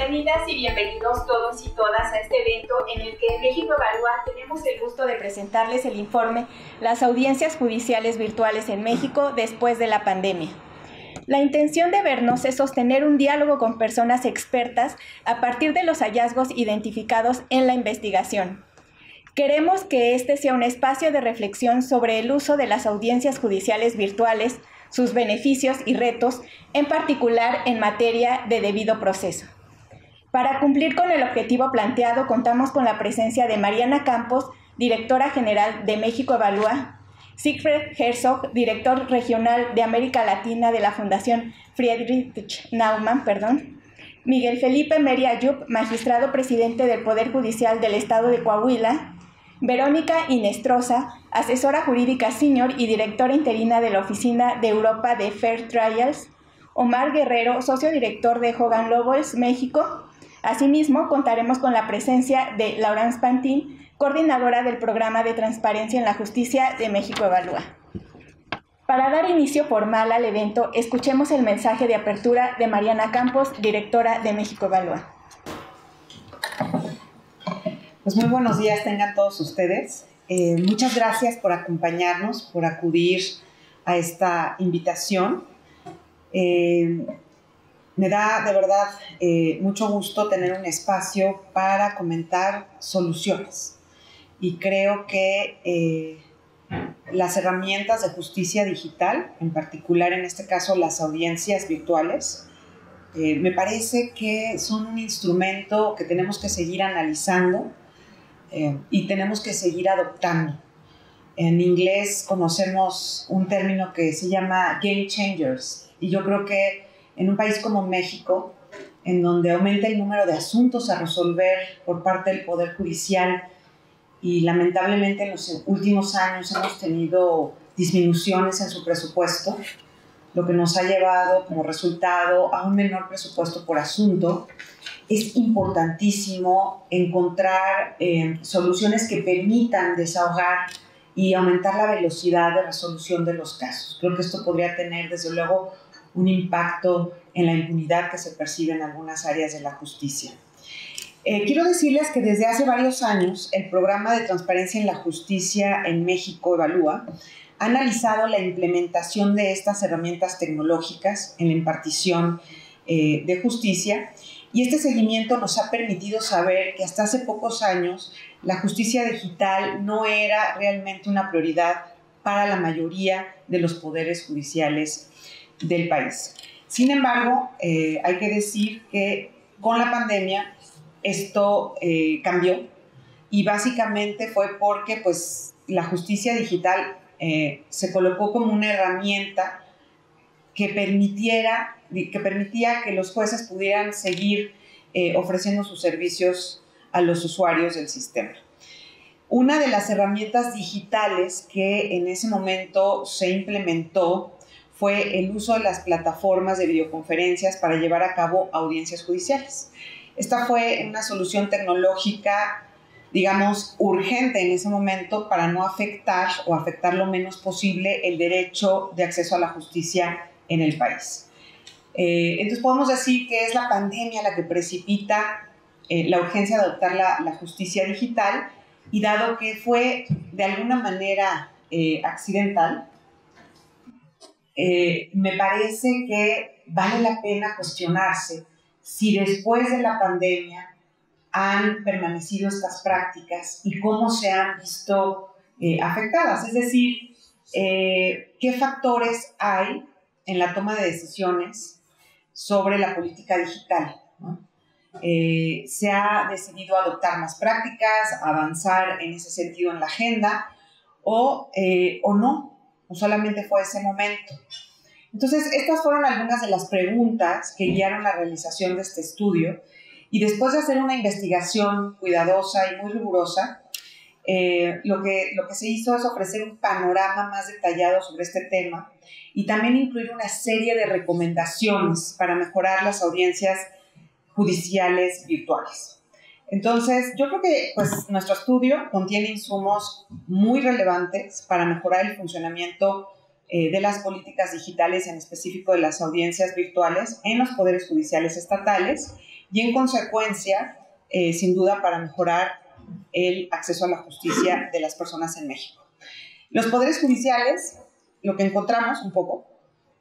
Bienvenidas y bienvenidos todos y todas a este evento en el que en México Evalúa tenemos el gusto de presentarles el informe Las audiencias judiciales virtuales en México después de la pandemia. La intención de vernos es sostener un diálogo con personas expertas a partir de los hallazgos identificados en la investigación. Queremos que este sea un espacio de reflexión sobre el uso de las audiencias judiciales virtuales, sus beneficios y retos, en particular en materia de debido proceso. Para cumplir con el objetivo planteado, contamos con la presencia de Mariana Campos, directora general de México Evalúa, Siegfried Herzog, director regional de América Latina de la Fundación Friedrich Naumann, Miguel Felipe Meri Ayub, magistrado presidente del Poder Judicial del Estado de Coahuila, Verónica Inestrosa, asesora jurídica senior y directora interina de la Oficina de Europa de Fair Trials, Omar Guerrero, socio director de Hogan Lovells, México. Asimismo, contaremos con la presencia de Laurence Pantin, coordinadora del Programa de Transparencia en la Justicia de México Evalúa. Para dar inicio formal al evento, escuchemos el mensaje de apertura de Mariana Campos, directora de México Evalúa. Pues muy buenos días tengan todos ustedes. Muchas gracias por acompañarnos, por acudir a esta invitación. Me da de verdad mucho gusto tener un espacio para comentar soluciones. Y creo que las herramientas de justicia digital, en particular en este caso las audiencias virtuales, me parece que son un instrumento que tenemos que seguir analizando y tenemos que seguir adoptando. En inglés conocemos un término que se llama game changers, y yo creo que en un país como México, en donde aumenta el número de asuntos a resolver por parte del Poder Judicial y lamentablemente en los últimos años hemos tenido disminuciones en su presupuesto, lo que nos ha llevado como resultado a un menor presupuesto por asunto, es importantísimo encontrar soluciones que permitan desahogar y aumentar la velocidad de resolución de los casos. Creo que esto podría tener, desde luego, un impacto en la impunidad que se percibe en algunas áreas de la justicia. Quiero decirles que desde hace varios años el Programa de Transparencia en la Justicia en México Evalúa ha analizado la implementación de estas herramientas tecnológicas en la impartición de justicia, y este seguimiento nos ha permitido saber que hasta hace pocos años la justicia digital no era realmente una prioridad para la mayoría de los poderes judiciales del país. Sin embargo, hay que decir que con la pandemia esto cambió, y básicamente fue porque pues, la justicia digital se colocó como una herramienta que permitía que los jueces pudieran seguir ofreciendo sus servicios a los usuarios del sistema. Una de las herramientas digitales que en ese momento se implementó fue el uso de las plataformas de videoconferencias para llevar a cabo audiencias judiciales. Esta fue una solución tecnológica, digamos, urgente en ese momento para no afectar o afectar lo menos posible el derecho de acceso a la justicia en el país. Entonces podemos decir que es la pandemia la que precipita la urgencia de adoptar la justicia digital, y dado que fue de alguna manera accidental, me parece que vale la pena cuestionarse si después de la pandemia han permanecido estas prácticas y cómo se han visto afectadas. Es decir, qué factores hay en la toma de decisiones sobre la política digital, ¿no? Se ha decidido adoptar más prácticas, avanzar en ese sentido en la agenda, o no, o solamente fue ese momento. Entonces, estas fueron algunas de las preguntas que guiaron la realización de este estudio, y después de hacer una investigación cuidadosa y muy rigurosa, lo que se hizo es ofrecer un panorama más detallado sobre este tema y también incluir una serie de recomendaciones para mejorar las audiencias judiciales virtuales. Entonces, yo creo que pues, nuestro estudio contiene insumos muy relevantes para mejorar el funcionamiento de las políticas digitales, en específico de las audiencias virtuales en los poderes judiciales estatales, y en consecuencia, sin duda, para mejorar el acceso a la justicia de las personas en México. Los poderes judiciales, lo que encontramos un poco,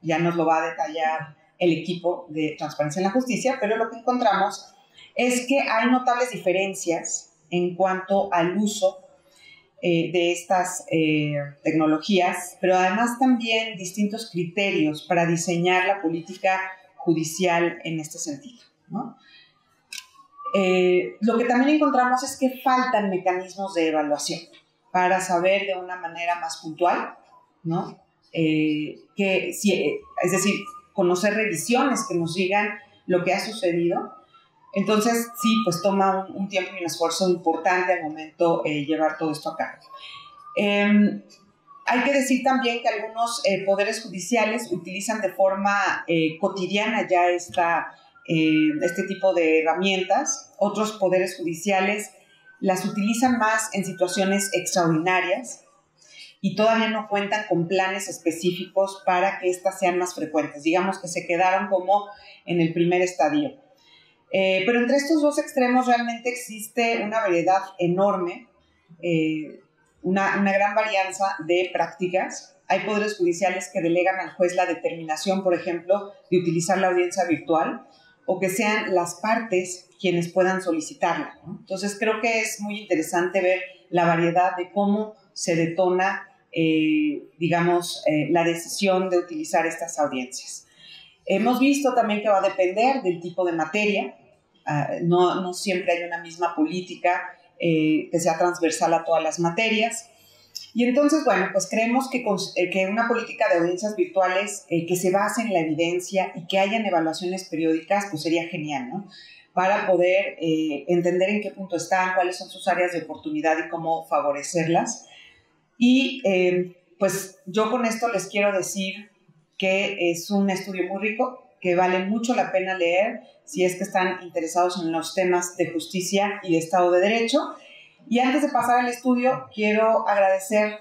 ya nos lo va a detallar el equipo de Transparencia en la Justicia, pero lo que encontramos es que hay notables diferencias en cuanto al uso de estas tecnologías, pero además también distintos criterios para diseñar la política judicial en este sentido, ¿no? Lo que también encontramos es que faltan mecanismos de evaluación para saber de una manera más puntual, ¿no? Es decir, conocer revisiones que nos digan lo que ha sucedido. Entonces, sí, pues toma un tiempo y un esfuerzo importante al momento llevar todo esto a cabo. Hay que decir también que algunos poderes judiciales utilizan de forma cotidiana ya este tipo de herramientas. Otros poderes judiciales las utilizan más en situaciones extraordinarias y todavía no cuentan con planes específicos para que estas sean más frecuentes. Digamos que se quedaron como en el primer estadio. Pero entre estos dos extremos realmente existe una variedad enorme, una gran varianza de prácticas. Hay poderes judiciales que delegan al juez la determinación, por ejemplo, de utilizar la audiencia virtual o que sean las partes quienes puedan solicitarla, ¿no? Entonces creo que es muy interesante ver la variedad de cómo se detona, la decisión de utilizar estas audiencias. Hemos visto también que va a depender del tipo de materia. No siempre hay una misma política que sea transversal a todas las materias. Y entonces, bueno, pues creemos que una política de audiencias virtuales que se base en la evidencia y que hayan evaluaciones periódicas, pues sería genial, ¿no? Para poder entender en qué punto están, cuáles son sus áreas de oportunidad y cómo favorecerlas. Y pues yo con esto les quiero decir que es un estudio muy rico, que vale mucho la pena leer si es que están interesados en los temas de justicia y de Estado de Derecho. Y antes de pasar al estudio, quiero agradecer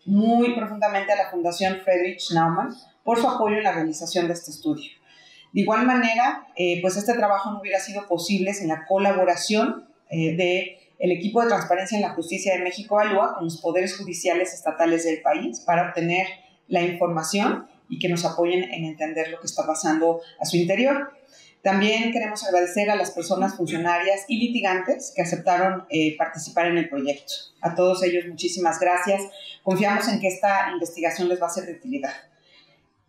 muy profundamente a la Fundación Friedrich Naumann por su apoyo en la realización de este estudio. De igual manera, pues este trabajo no hubiera sido posible sin la colaboración del equipo de Transparencia en la Justicia de México Evalúa con los poderes judiciales estatales del país para obtener la información y que nos apoyen en entender lo que está pasando a su interior. También queremos agradecer a las personas funcionarias y litigantes que aceptaron participar en el proyecto. A todos ellos, muchísimas gracias. Confiamos en que esta investigación les va a ser de utilidad.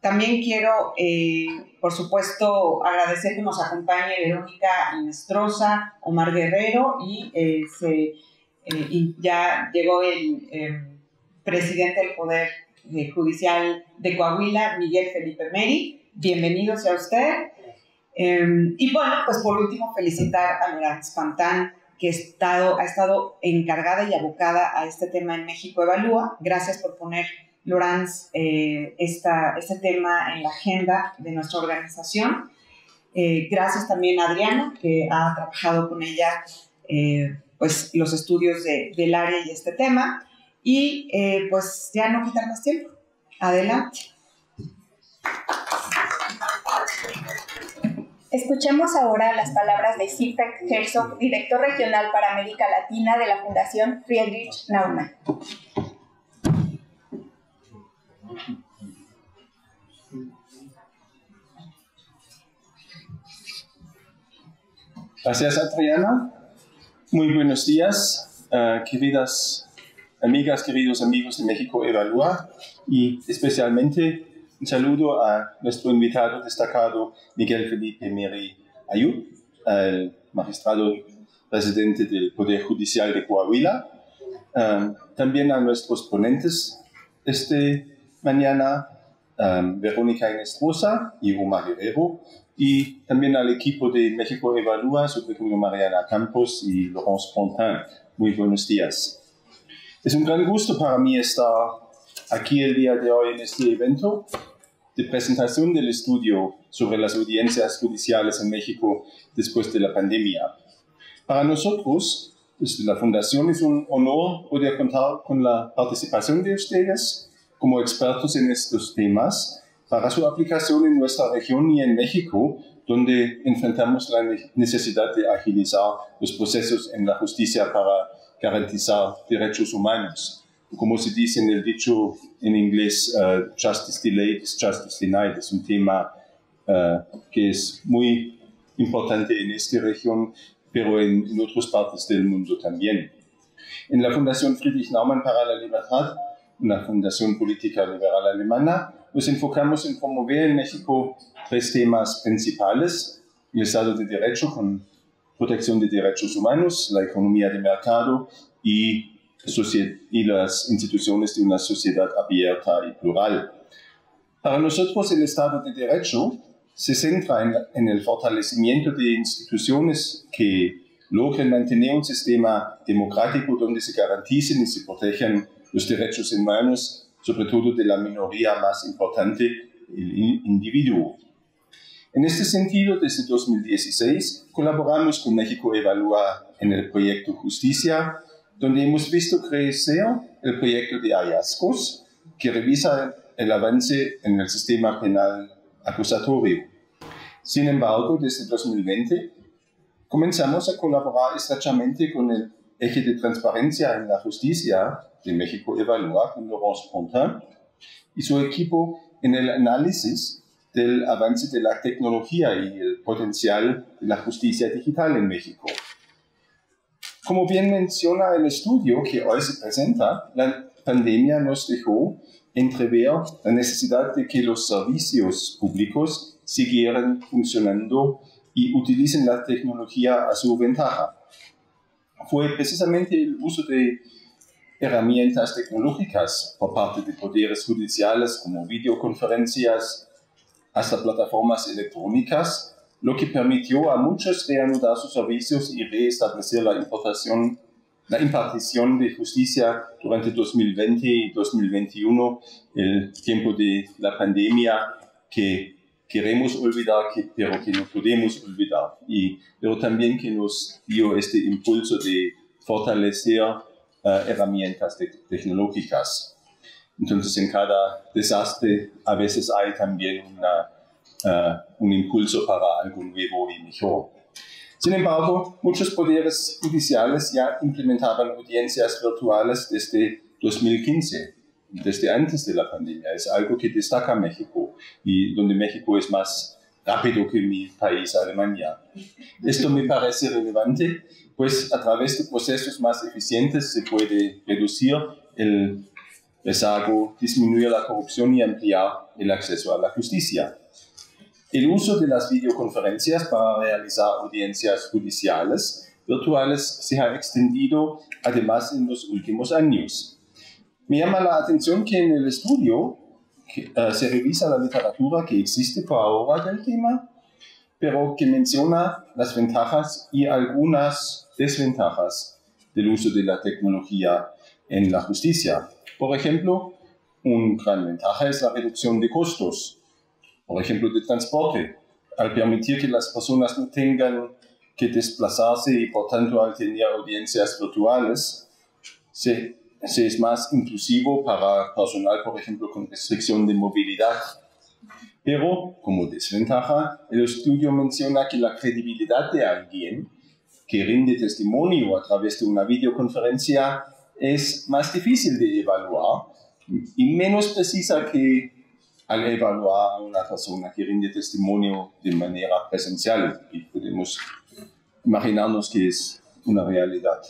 También quiero, por supuesto, agradecer que nos acompañe Verónica Inestrosa, Omar Guerrero y ya llegó el presidente del Poder Judicial de Coahuila, Miguel Felipe Meri. Bienvenido sea usted. Y bueno, pues por último felicitar a Laurence Pantin, que ha estado encargada y abocada a este tema en México Evalúa. Gracias por poner, Laurence, este tema en la agenda de nuestra organización. Gracias también a Adriana, que ha trabajado con ella pues los estudios del área y este tema. Y pues ya no quitar más tiempo. Adelante. Escuchemos ahora las palabras de Siegfried Herzog, director regional para América Latina de la Fundación Friedrich Naumann. Gracias, Adriana. Muy buenos días, queridas amigas, queridos amigos de México Evalúa, y especialmente un saludo a nuestro invitado destacado Miguel Felipe Meri Ayub, el magistrado presidente del Poder Judicial de Coahuila. También a nuestros ponentes mañana, Verónica Inestrosa y Omar Guerrero, y también al equipo de México Evalúa, sobre todo Mariana Campos y Laurence Pantin. Muy buenos días. Es un gran gusto para mí estar aquí el día de hoy en este evento de presentación del estudio sobre las audiencias judiciales en México después de la pandemia. Para nosotros, desde la Fundación, es un honor poder contar con la participación de ustedes como expertos en estos temas para su aplicación en nuestra región y en México donde enfrentamos la necesidad de agilizar los procesos en la justicia para garantizar derechos humanos. Como se dice en el dicho en inglés, justice delayed is justice denied. Es un tema que es muy importante en esta región, pero en otras partes del mundo también. En la Fundación Friedrich Naumann para la Libertad, una fundación política liberal alemana, nos enfocamos en promover en México 3 temas principales: el Estado de Derecho con protección de derechos humanos, la economía de mercado y las instituciones de una sociedad abierta y plural. Para nosotros, el Estado de Derecho se centra en el fortalecimiento de instituciones que logren mantener un sistema democrático donde se garanticen y se protejan los derechos humanos, sobre todo de la minoría más importante, el individuo. En este sentido, desde 2016, colaboramos con México Evalúa en el proyecto Justicia, donde hemos visto crecer el proyecto de hallazgos que revisa el avance en el sistema penal acusatorio. Sin embargo, desde 2020 comenzamos a colaborar estrechamente con el eje de transparencia en la justicia de México Evalúa, con Laurence Pontin y su equipo, en el análisis del avance de la tecnología y el potencial de la justicia digital en México. Como bien menciona el estudio que hoy se presenta, la pandemia nos dejó entrever la necesidad de que los servicios públicos siguieran funcionando y utilicen la tecnología a su ventaja. Fue precisamente el uso de herramientas tecnológicas por parte de poderes judiciales como videoconferencias hasta plataformas electrónicas lo que permitió a muchos reanudar sus servicios y reestablecer la impartición de justicia durante 2020 y 2021, el tiempo de la pandemia que queremos olvidar, pero que no podemos olvidar, pero también que nos dio este impulso de fortalecer herramientas tecnológicas. Entonces, en cada desastre a veces hay también un impulso para algo nuevo y mejor. Sin embargo, muchos poderes judiciales ya implementaban audiencias virtuales desde 2015, desde antes de la pandemia. Es algo que destaca México y donde México es más rápido que mi país, Alemania. Esto me parece relevante, pues a través de procesos más eficientes se puede reducir el rezago, disminuir la corrupción y ampliar el acceso a la justicia. El uso de las videoconferencias para realizar audiencias judiciales virtuales se ha extendido además en los últimos años. Me llama la atención que en el estudio se revisa la literatura que existe por ahora del tema, pero que menciona las ventajas y algunas desventajas del uso de la tecnología en la justicia. Por ejemplo, una gran ventaja es la reducción de costos, por ejemplo, de transporte, al permitir que las personas no tengan que desplazarse y, por tanto, al tener audiencias virtuales, se es más inclusivo para personal, por ejemplo, con restricción de movilidad. Pero, como desventaja, el estudio menciona que la credibilidad de alguien que rinde testimonio a través de una videoconferencia es más difícil de evaluar y menos precisa que al evaluar a una persona que rinde testimonio de manera presencial, y podemos imaginarnos que es una realidad.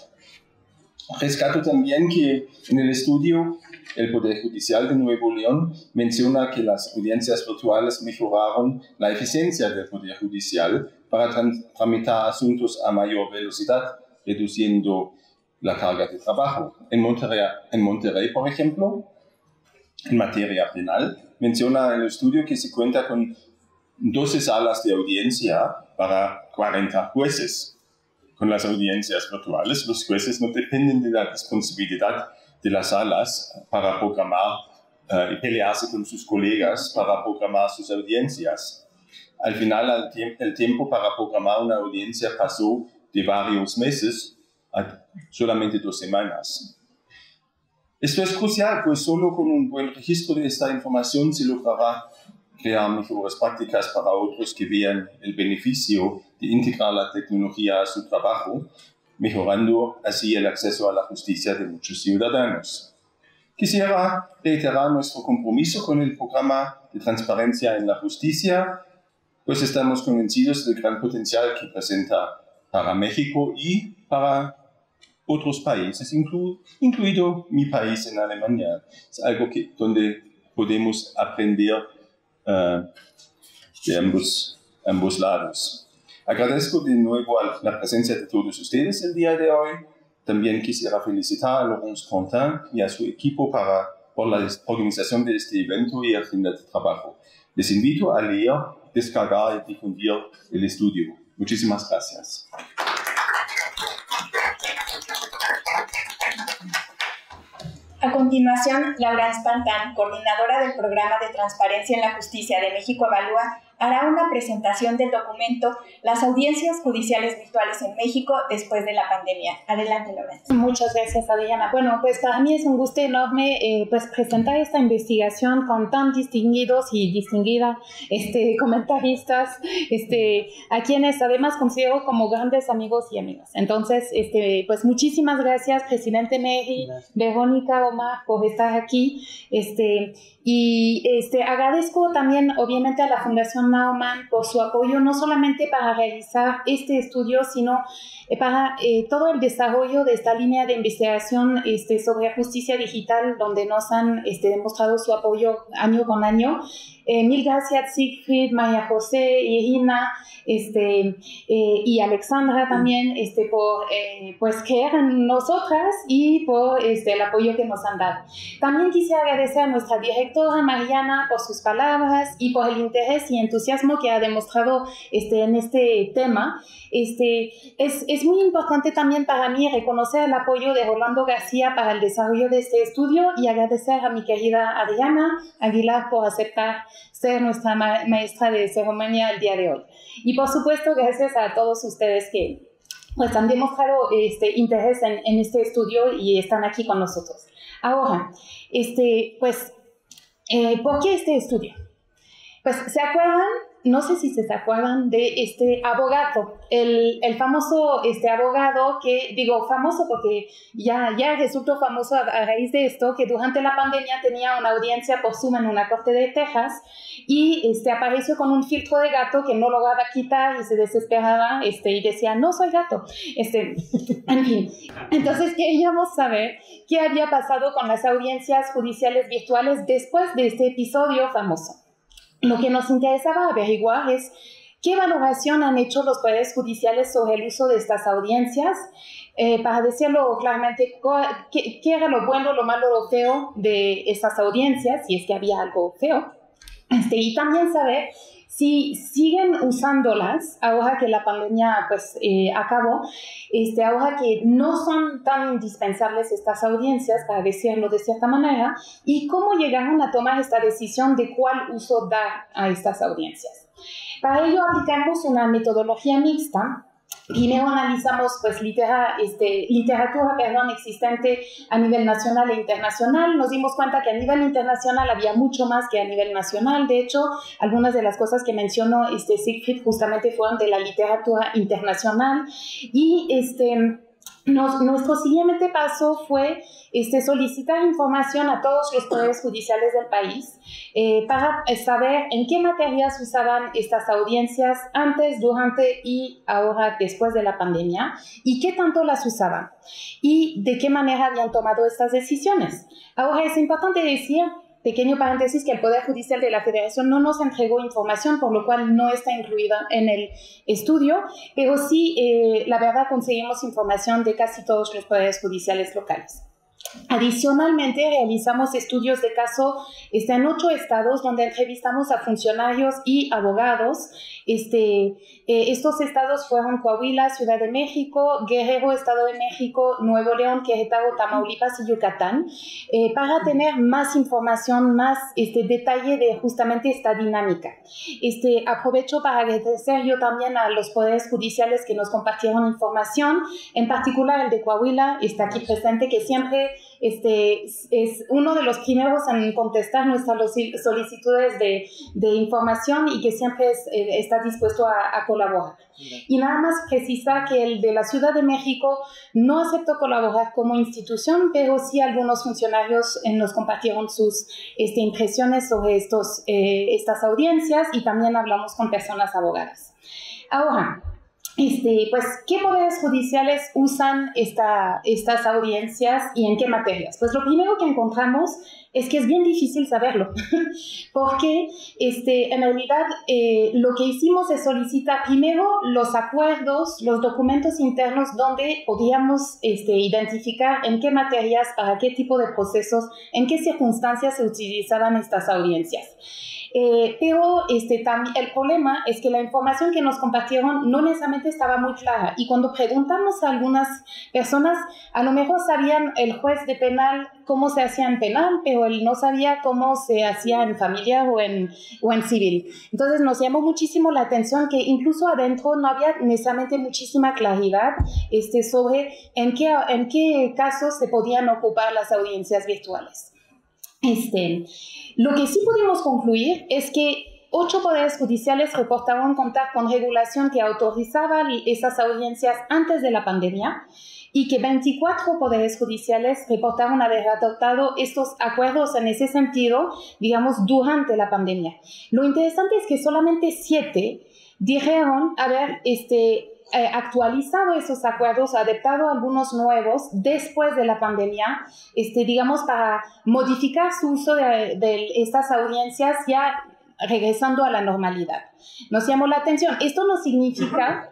Rescato también que en el estudio el Poder Judicial de Nuevo León menciona que las audiencias virtuales mejoraron la eficiencia del Poder Judicial para tramitar asuntos a mayor velocidad, reduciendo la carga de trabajo. En Monterrey, por ejemplo, en materia penal, menciona el estudio que se cuenta con 12 salas de audiencia para 40 jueces. Con las audiencias virtuales, los jueces no dependen de la disponibilidad de las salas para programar y pelearse con sus colegas para programar sus audiencias. Al final, el tiempo para programar una audiencia pasó de varios meses a solamente 2 semanas. Esto es crucial, pues solo con un buen registro de esta información se logrará crear mejores prácticas para otros que vean el beneficio de integrar la tecnología a su trabajo, mejorando así el acceso a la justicia de muchos ciudadanos. Quisiera reiterar nuestro compromiso con el programa de transparencia en la justicia, pues estamos convencidos del gran potencial que presenta para México y para otros países, incluido mi país en Alemania. Es algo donde podemos aprender de ambos lados. Agradezco de nuevo la presencia de todos ustedes el día de hoy. También quisiera felicitar a Laurence Pontin y a su equipo por la organización de este evento y agenda de trabajo. Les invito a leer, descargar y difundir el estudio. Muchísimas gracias. A continuación, Laurence Pontin, coordinadora del Programa de Transparencia en la Justicia de México Evalúa, hará una presentación del documento Las audiencias judiciales virtuales en México después de la pandemia. Adelante, Laurence. Muchas gracias, Adriana. Bueno, pues para mí es un gusto enorme pues presentar esta investigación con tan distinguidos y distinguidas comentaristas, a quienes además considero como grandes amigos y amigas. Entonces, pues muchísimas gracias, presidente Neri, Verónica, Omar, por estar aquí. Agradezco también, obviamente, a la Fundación Naumann por su apoyo, no solamente para realizar este estudio, sino para todo el desarrollo de esta línea de investigación sobre justicia digital, donde nos han demostrado su apoyo año con año. Mil gracias, Siegfried, María José, Irina, y Alexandra también, por pues creer en nosotras y por el apoyo que nos han dado. También quisiera agradecer a nuestra directora Mariana por sus palabras y por el interés y entusiasmo que ha demostrado en este tema. Es muy importante también para mí reconocer el apoyo de Rolando García para el desarrollo de este estudio y agradecer a mi querida Adriana Aguilar por aceptar ser nuestra maestra de ceremonia el día de hoy. Y por supuesto, gracias a todos ustedes que pues han demostrado interés en este estudio y están aquí con nosotros. Ahora, ¿por qué este estudio? Pues, ¿se acuerdan? No sé si se acuerdan de este abogado, el famoso abogado que, digo famoso porque ya resultó famoso a raíz de esto, que durante la pandemia tenía una audiencia por Zoom en una corte de Texas y apareció con un filtro de gato que no lograba quitar y se desesperaba y decía, no soy gato. En fin, entonces queríamos saber qué había pasado con las audiencias judiciales virtuales después de este episodio famoso. Lo que nos interesaba averiguar es qué valoración han hecho los poderes judiciales sobre el uso de estas audiencias, para decirlo claramente, qué era lo bueno, lo malo, lo feo de estas audiencias, si es que había algo feo, y también saber si siguen usándolas ahora que la pandemia pues acabó, ahora que no son tan indispensables estas audiencias, para decirlo de cierta manera, y cómo llegaron a tomar esta decisión de cuál uso dar a estas audiencias. Para ello aplicamos una metodología mixta. Primero analizamos pues, literatura existente a nivel nacional e internacional. Nos dimos cuenta que a nivel internacional había mucho más que a nivel nacional. De hecho, algunas de las cosas que mencionó Siegfried justamente fueron de la literatura internacional. Y nuestro siguiente paso fue solicitar información a todos los poderes judiciales del país para saber en qué materias usaban estas audiencias antes, durante y ahora después de la pandemia y qué tanto las usaban y de qué manera habían tomado estas decisiones. Ahora es importante decir, pequeño paréntesis, que el Poder Judicial de la Federación no nos entregó información, por lo cual no está incluida en el estudio, pero sí, la verdad, conseguimos información de casi todos los poderes judiciales locales. Adicionalmente, realizamos estudios de caso en 8 estados donde entrevistamos a funcionarios y abogados. Estos estados fueron Coahuila, Ciudad de México, Guerrero, Estado de México, Nuevo León, Querétaro, Tamaulipas y Yucatán, para tener más información, más detalle de justamente esta dinámica. Aprovecho para agradecer yo también a los poderes judiciales que nos compartieron información, en particular el de Coahuila, está aquí presente, que siempre es uno de los primeros en contestar nuestras solicitudes de información y que siempre está dispuesto a colaborar. Y nada más precisa que el de la Ciudad de México no aceptó colaborar como institución, pero sí algunos funcionarios nos compartieron sus impresiones sobre estas audiencias y también hablamos con personas abogadas. Ahora, pues, ¿qué poderes judiciales usan estas audiencias y en qué materias? Pues lo primero que encontramos es que es bien difícil saberlo, porque en realidad lo que hicimos es solicitar primero los acuerdos, los documentos internos donde podíamos identificar en qué materias, para qué tipo de procesos, en qué circunstancias se utilizaban estas audiencias. Pero también el problema es que la información que nos compartieron no necesariamente estaba muy clara, y cuando preguntamos a algunas personas, a lo mejor sabían el juez de penal cómo se hacía en penal, pero él no sabía cómo se hacía en familiar o en civil. Entonces nos llamó muchísimo la atención que incluso adentro no había necesariamente muchísima claridad sobre en qué casos se podían ocupar las audiencias virtuales. Lo que sí pudimos concluir es que 8 poderes judiciales reportaron contar con regulación que autorizaba esas audiencias antes de la pandemia, y que 24 poderes judiciales reportaron haber adoptado estos acuerdos en ese sentido, digamos, durante la pandemia. Lo interesante es que solamente 7 dijeron haber actualizado esos acuerdos, adaptado algunos nuevos después de la pandemia, digamos, para modificar su uso de estas audiencias ya regresando a la normalidad. Nos llamó la atención. Esto no significa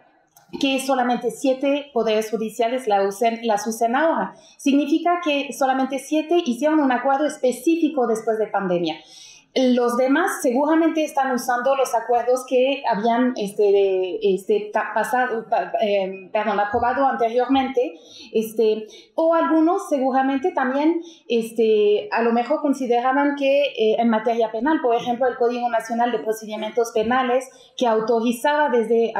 que solamente 7 poderes judiciales las usen ahora. Significa que solamente 7 hicieron un acuerdo específico después de pandemia. Los demás seguramente están usando los acuerdos que habían aprobado anteriormente, o algunos seguramente también a lo mejor consideraban que en materia penal, por ejemplo, el Código Nacional de Procedimientos Penales, que autorizaba desde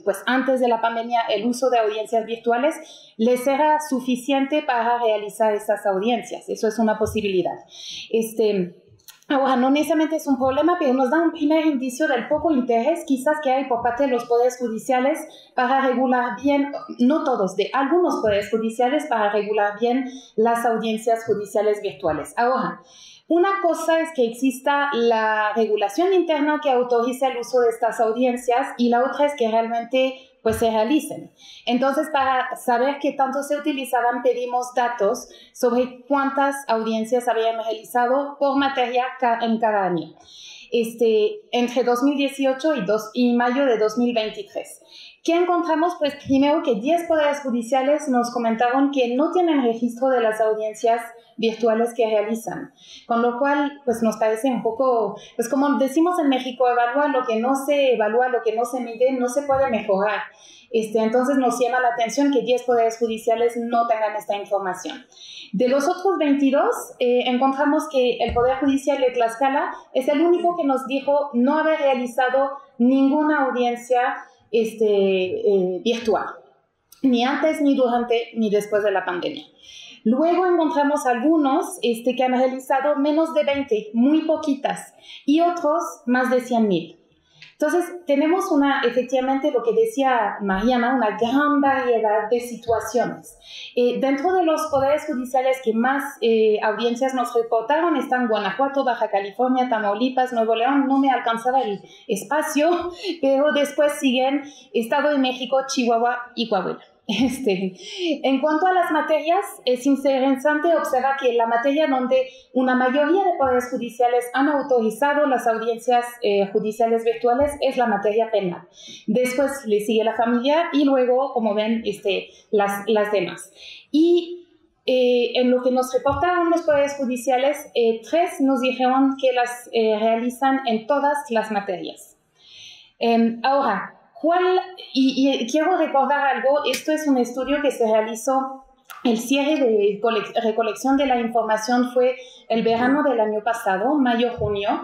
pues antes de la pandemia el uso de audiencias virtuales, les era suficiente para realizar esas audiencias. Eso es una posibilidad. Ahora, no necesariamente es un problema, pero nos da un primer indicio del poco interés quizás que hay por parte de los poderes judiciales para regular bien, no todos, de algunos poderes judiciales, para regular bien las audiencias judiciales virtuales. Ahora, una cosa es que exista la regulación interna que autoriza el uso de estas audiencias, y la otra es que realmente pues se realicen. Entonces, para saber qué tanto se utilizaban, pedimos datos sobre cuántas audiencias habían realizado por materia en cada año, entre 2018 y mayo de 2023. ¿Qué encontramos? Pues primero que 10 poderes judiciales nos comentaron que no tienen registro de las audiencias virtuales que realizan, con lo cual pues nos parece un poco, pues como decimos en México, evalúa lo que no se evalúa, lo que no se mide, no se puede mejorar. Entonces nos llama la atención que 10 poderes judiciales no tengan esta información. De los otros 22, encontramos que el Poder Judicial de Tlaxcala es el único que nos dijo no haber realizado ninguna audiencia virtual, ni antes, ni durante, ni después de la pandemia. Luego encontramos algunos que han realizado menos de 20, muy poquitas, y otros más de 100,000. Entonces, tenemos efectivamente lo que decía Mariana, una gran variedad de situaciones. Dentro de los poderes judiciales que más audiencias nos reportaron están Guanajuato, Baja California, Tamaulipas, Nuevo León. No me alcanzaba el espacio, pero después siguen Estado de México, Chihuahua y Coahuila. En cuanto a las materias, es interesante observar que la materia donde una mayoría de poderes judiciales han autorizado las audiencias judiciales virtuales es la materia penal. Después le sigue la familiar y luego, como ven, las demás. Y en lo que nos reportaron los poderes judiciales, 3 nos dijeron que las realizan en todas las materias. Ahora, y quiero recordar algo, esto es un estudio que se realizó el cierre de recolección de la información fue el verano del año pasado, mayo-junio,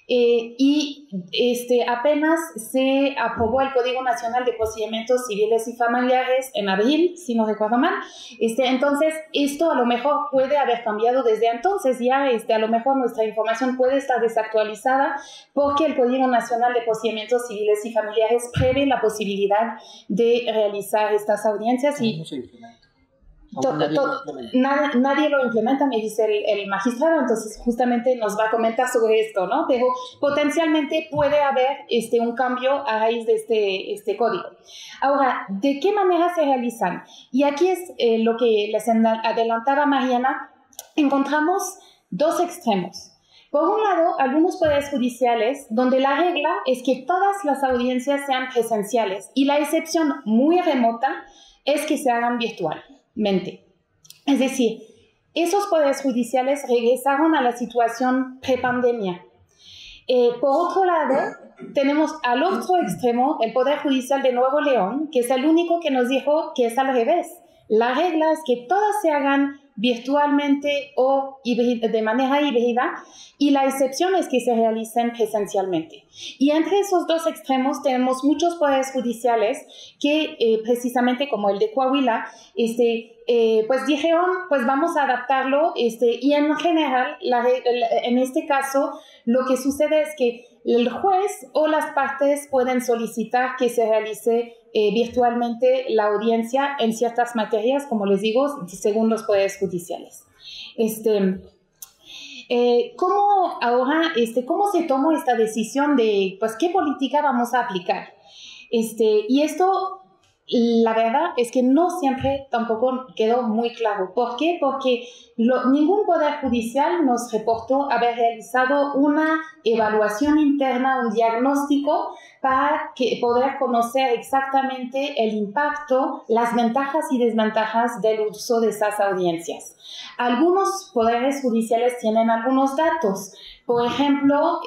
y apenas se aprobó el Código Nacional de Procedimientos Civiles y Familiares en abril, si no recuerdo mal. Entonces, esto a lo mejor puede haber cambiado desde entonces, ya a lo mejor nuestra información puede estar desactualizada porque el Código Nacional de Procedimientos Civiles y Familiares prevé la posibilidad de realizar estas audiencias y... No se implementa. Nadie lo implementa, me dice el magistrado, entonces justamente nos va a comentar sobre esto, ¿no? Pero potencialmente puede haber un cambio a raíz de este código. Ahora, ¿de qué manera se realizan? Y aquí es lo que les adelantaba Mariana, encontramos dos extremos. Por un lado, algunos poderes judiciales donde la regla es que todas las audiencias sean presenciales y la excepción muy remota es que se hagan virtualmente. Es decir, esos poderes judiciales regresaron a la situación prepandemia. Por otro lado, tenemos al otro extremo el Poder Judicial de Nuevo León, que es el único que nos dijo que es al revés. La regla es que todas se hagan virtualmente o de manera híbrida y la excepción es que se realicen presencialmente. Y entre esos dos extremos tenemos muchos poderes judiciales que precisamente como el de Coahuila, pues dijeron, pues vamos a adaptarlo y en general, en este caso, lo que sucede es que el juez o las partes pueden solicitar que se realice virtualmente la audiencia en ciertas materias, como les digo, según los poderes judiciales. ¿Cómo se tomó esta decisión de, pues, qué política vamos a aplicar? Y esto, la verdad es que no siempre tampoco quedó muy claro. ¿Por qué? Porque ningún poder judicial nos reportó haber realizado una evaluación interna, un diagnóstico para poder conocer exactamente el impacto, las ventajas y desventajas del uso de esas audiencias. Algunos poderes judiciales tienen algunos datos. Por ejemplo,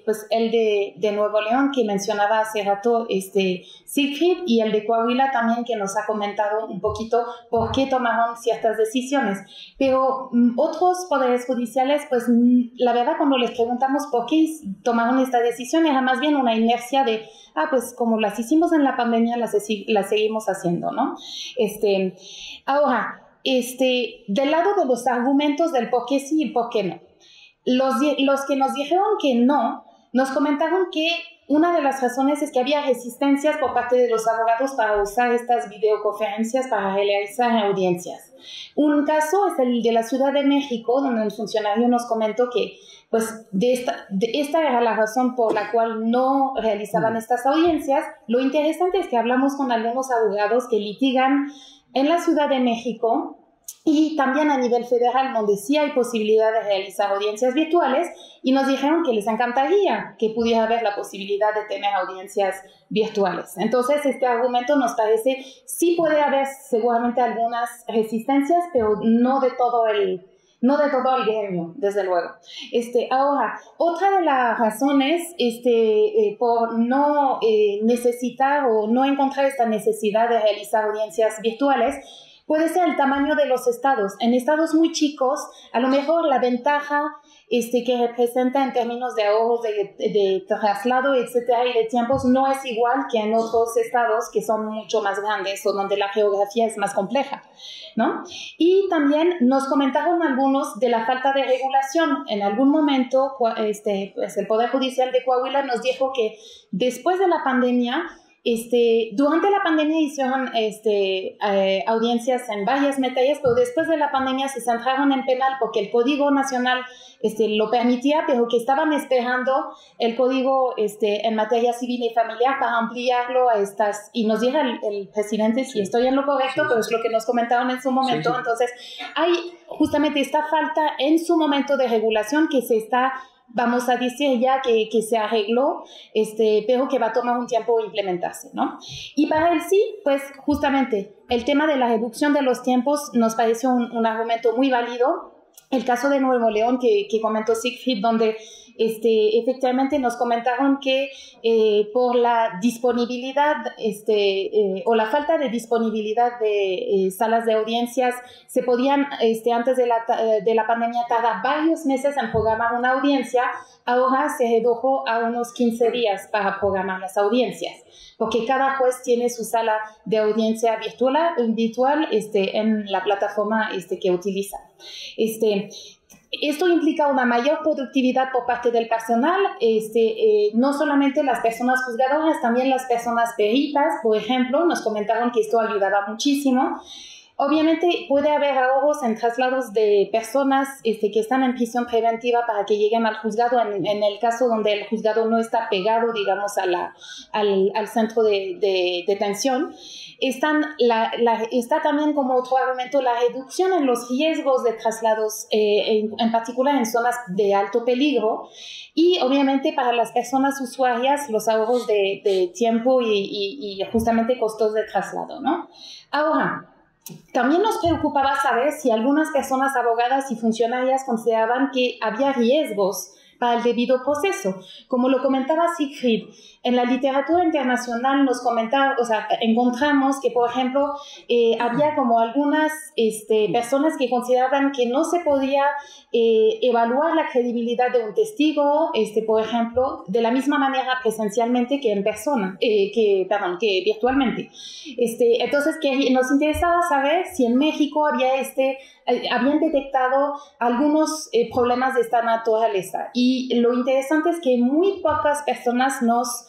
pues el de Nuevo León que mencionaba hace rato Siegfried, y el de Coahuila también, que nos ha comentado un poquito por qué tomaron ciertas decisiones. Pero otros poderes judiciales, pues la verdad, cuando les preguntamos por qué tomaron esta decisión, era más bien una inercia de, pues como las hicimos en la pandemia, las seguimos haciendo, ¿no? Ahora, del lado de los argumentos del por qué sí y por qué no. Los que nos dijeron que no, nos comentaron que una de las razones es que había resistencias por parte de los abogados para usar estas videoconferencias para realizar audiencias. Un caso es el de la Ciudad de México, donde un funcionario nos comentó que pues esta era la razón por la cual no realizaban estas audiencias. Lo interesante es que hablamos con algunos abogados que litigan en la Ciudad de México y también a nivel federal, donde sí hay posibilidad de realizar audiencias virtuales, y nos dijeron que les encantaría que pudiera haber la posibilidad de tener audiencias virtuales. Entonces, este argumento nos parece, sí puede haber seguramente algunas resistencias, pero no de todo el gremio, desde luego. Ahora, otra de las razones por no necesitar o no encontrar esta necesidad de realizar audiencias virtuales puede ser el tamaño de los estados. En estados muy chicos, a lo mejor la ventaja que representa en términos de ahorros de traslado, etcétera, y de tiempos no es igual que en otros estados que son mucho más grandes o donde la geografía es más compleja, ¿no? Y también nos comentaron algunos de la falta de regulación. En algún momento, pues el Poder Judicial de Coahuila nos dijo que después de la pandemia, durante la pandemia hicieron audiencias en varias materias, pero después de la pandemia se centraron en penal porque el Código Nacional lo permitía, pero que estaban esperando el Código en materia civil y familiar para ampliarlo a estas, y nos dijo el presidente si estoy en lo correcto, pero es lo que nos comentaron en su momento. Sí. Entonces hay justamente esta falta en su momento de regulación que se está, vamos a decir ya que se arregló, pero que va a tomar un tiempo implementarse, ¿no? Y para el sí, pues justamente el tema de la reducción de los tiempos nos pareció un argumento muy válido. El caso de Nuevo León que comentó Siegfried, donde efectivamente nos comentaron que por la disponibilidad o la falta de disponibilidad de salas de audiencias, se podían antes de la pandemia tardar varios meses en programar una audiencia. Ahora se redujo a unos 15 días para programar las audiencias, porque cada juez tiene su sala de audiencia virtual en la plataforma que utiliza. Esto implica una mayor productividad por parte del personal, no solamente las personas juzgadoras, también las personas peritas, por ejemplo, nos comentaron que esto ayudaba muchísimo. Obviamente puede haber ahorros en traslados de personas que están en prisión preventiva para que lleguen al juzgado en el caso donde el juzgado no está pegado, digamos, al centro de detención. Está también como otro argumento la reducción en los riesgos de traslados, en particular en zonas de alto peligro, y obviamente para las personas usuarias los ahorros de tiempo y justamente costos de traslado, ¿no? Ahora, también nos preocupaba saber si algunas personas abogadas y funcionarias consideraban que había riesgos para el debido proceso. Como lo comentaba Siegfried, en la literatura internacional encontramos que, por ejemplo, había como algunas personas que consideraban que no se podía evaluar la credibilidad de un testigo, por ejemplo, de la misma manera presencialmente que en persona, que virtualmente. Entonces, que nos interesaba saber si en México habían detectado algunos problemas de esta naturaleza. Y lo interesante es que muy pocas personas nos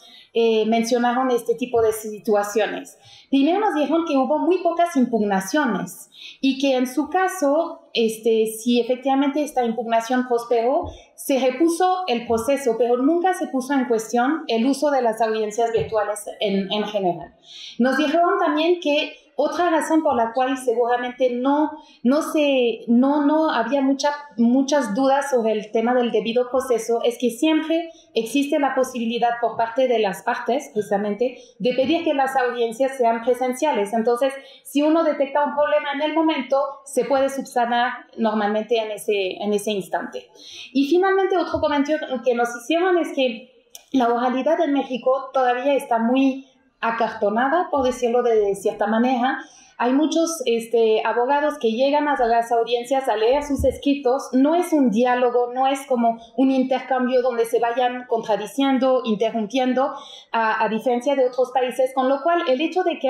mencionaron este tipo de situaciones. Primero nos dijeron que hubo muy pocas impugnaciones y que en su caso, si efectivamente esta impugnación prosperó, se repuso el proceso, pero nunca se puso en cuestión el uso de las audiencias virtuales en general. Nos dijeron también que otra razón por la cual seguramente no había muchas dudas sobre el tema del debido proceso es que siempre existe la posibilidad por parte de las partes, precisamente, de pedir que las audiencias sean presenciales. Entonces, si uno detecta un problema en el momento, se puede subsanar normalmente en ese instante. Y finalmente, otro comentario que nos hicieron es que la oralidad en México todavía está muy acartonada, por decirlo de cierta manera. Hay muchos abogados que llegan a las audiencias a leer sus escritos. No es un diálogo, no es como un intercambio donde se vayan contradiciendo, interrumpiendo, a diferencia de otros países, con lo cual el hecho de que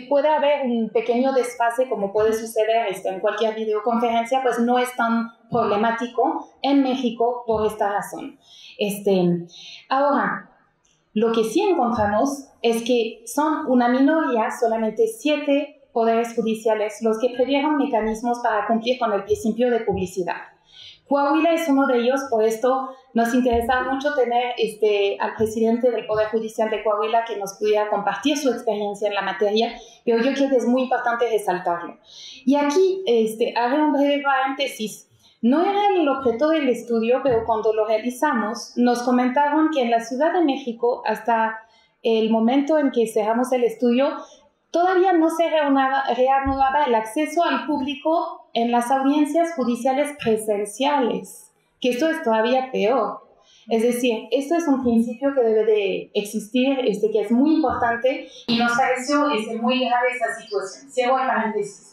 puede haber un pequeño desfase, como puede suceder en cualquier videoconferencia, pues no es tan problemático en México por esta razón. Ahora, lo que sí encontramos es que son una minoría, solamente 7 poderes judiciales, los que previeron mecanismos para cumplir con el principio de publicidad. Coahuila es uno de ellos, por esto nos interesaba mucho tener al presidente del Poder Judicial de Coahuila que nos pudiera compartir su experiencia en la materia, pero yo creo que es muy importante resaltarlo. Y aquí haré un breve paréntesis. No era el objeto del estudio, pero cuando lo realizamos, nos comentaron que en la Ciudad de México, hasta el momento en que cerramos el estudio, todavía no se reanudaba el acceso al público en las audiencias judiciales presenciales, que esto es todavía peor. Es decir, esto es un principio que debe de existir, que es muy importante, y nos pareció muy grave esta situación. Cierro el paréntesis.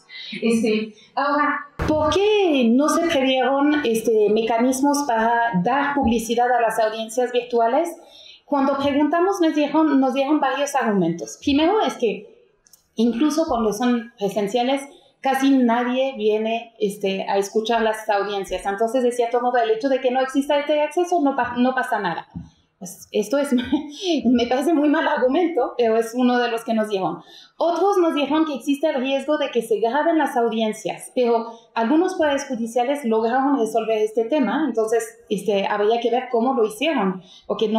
Ahora, ¿por qué no se previeron mecanismos para dar publicidad a las audiencias virtuales? Cuando preguntamos nos dieron varios argumentos. Primero es que incluso cuando son presenciales, casi nadie viene a escuchar las audiencias. Entonces, de cierto modo, el hecho de que no exista este acceso no pasa nada. Pues esto me parece muy mal argumento, pero es uno de los que nos dieron. Otros nos dijeron que existe el riesgo de que se graben las audiencias, pero algunos poderes judiciales lograron resolver este tema, entonces habría que ver cómo lo hicieron, porque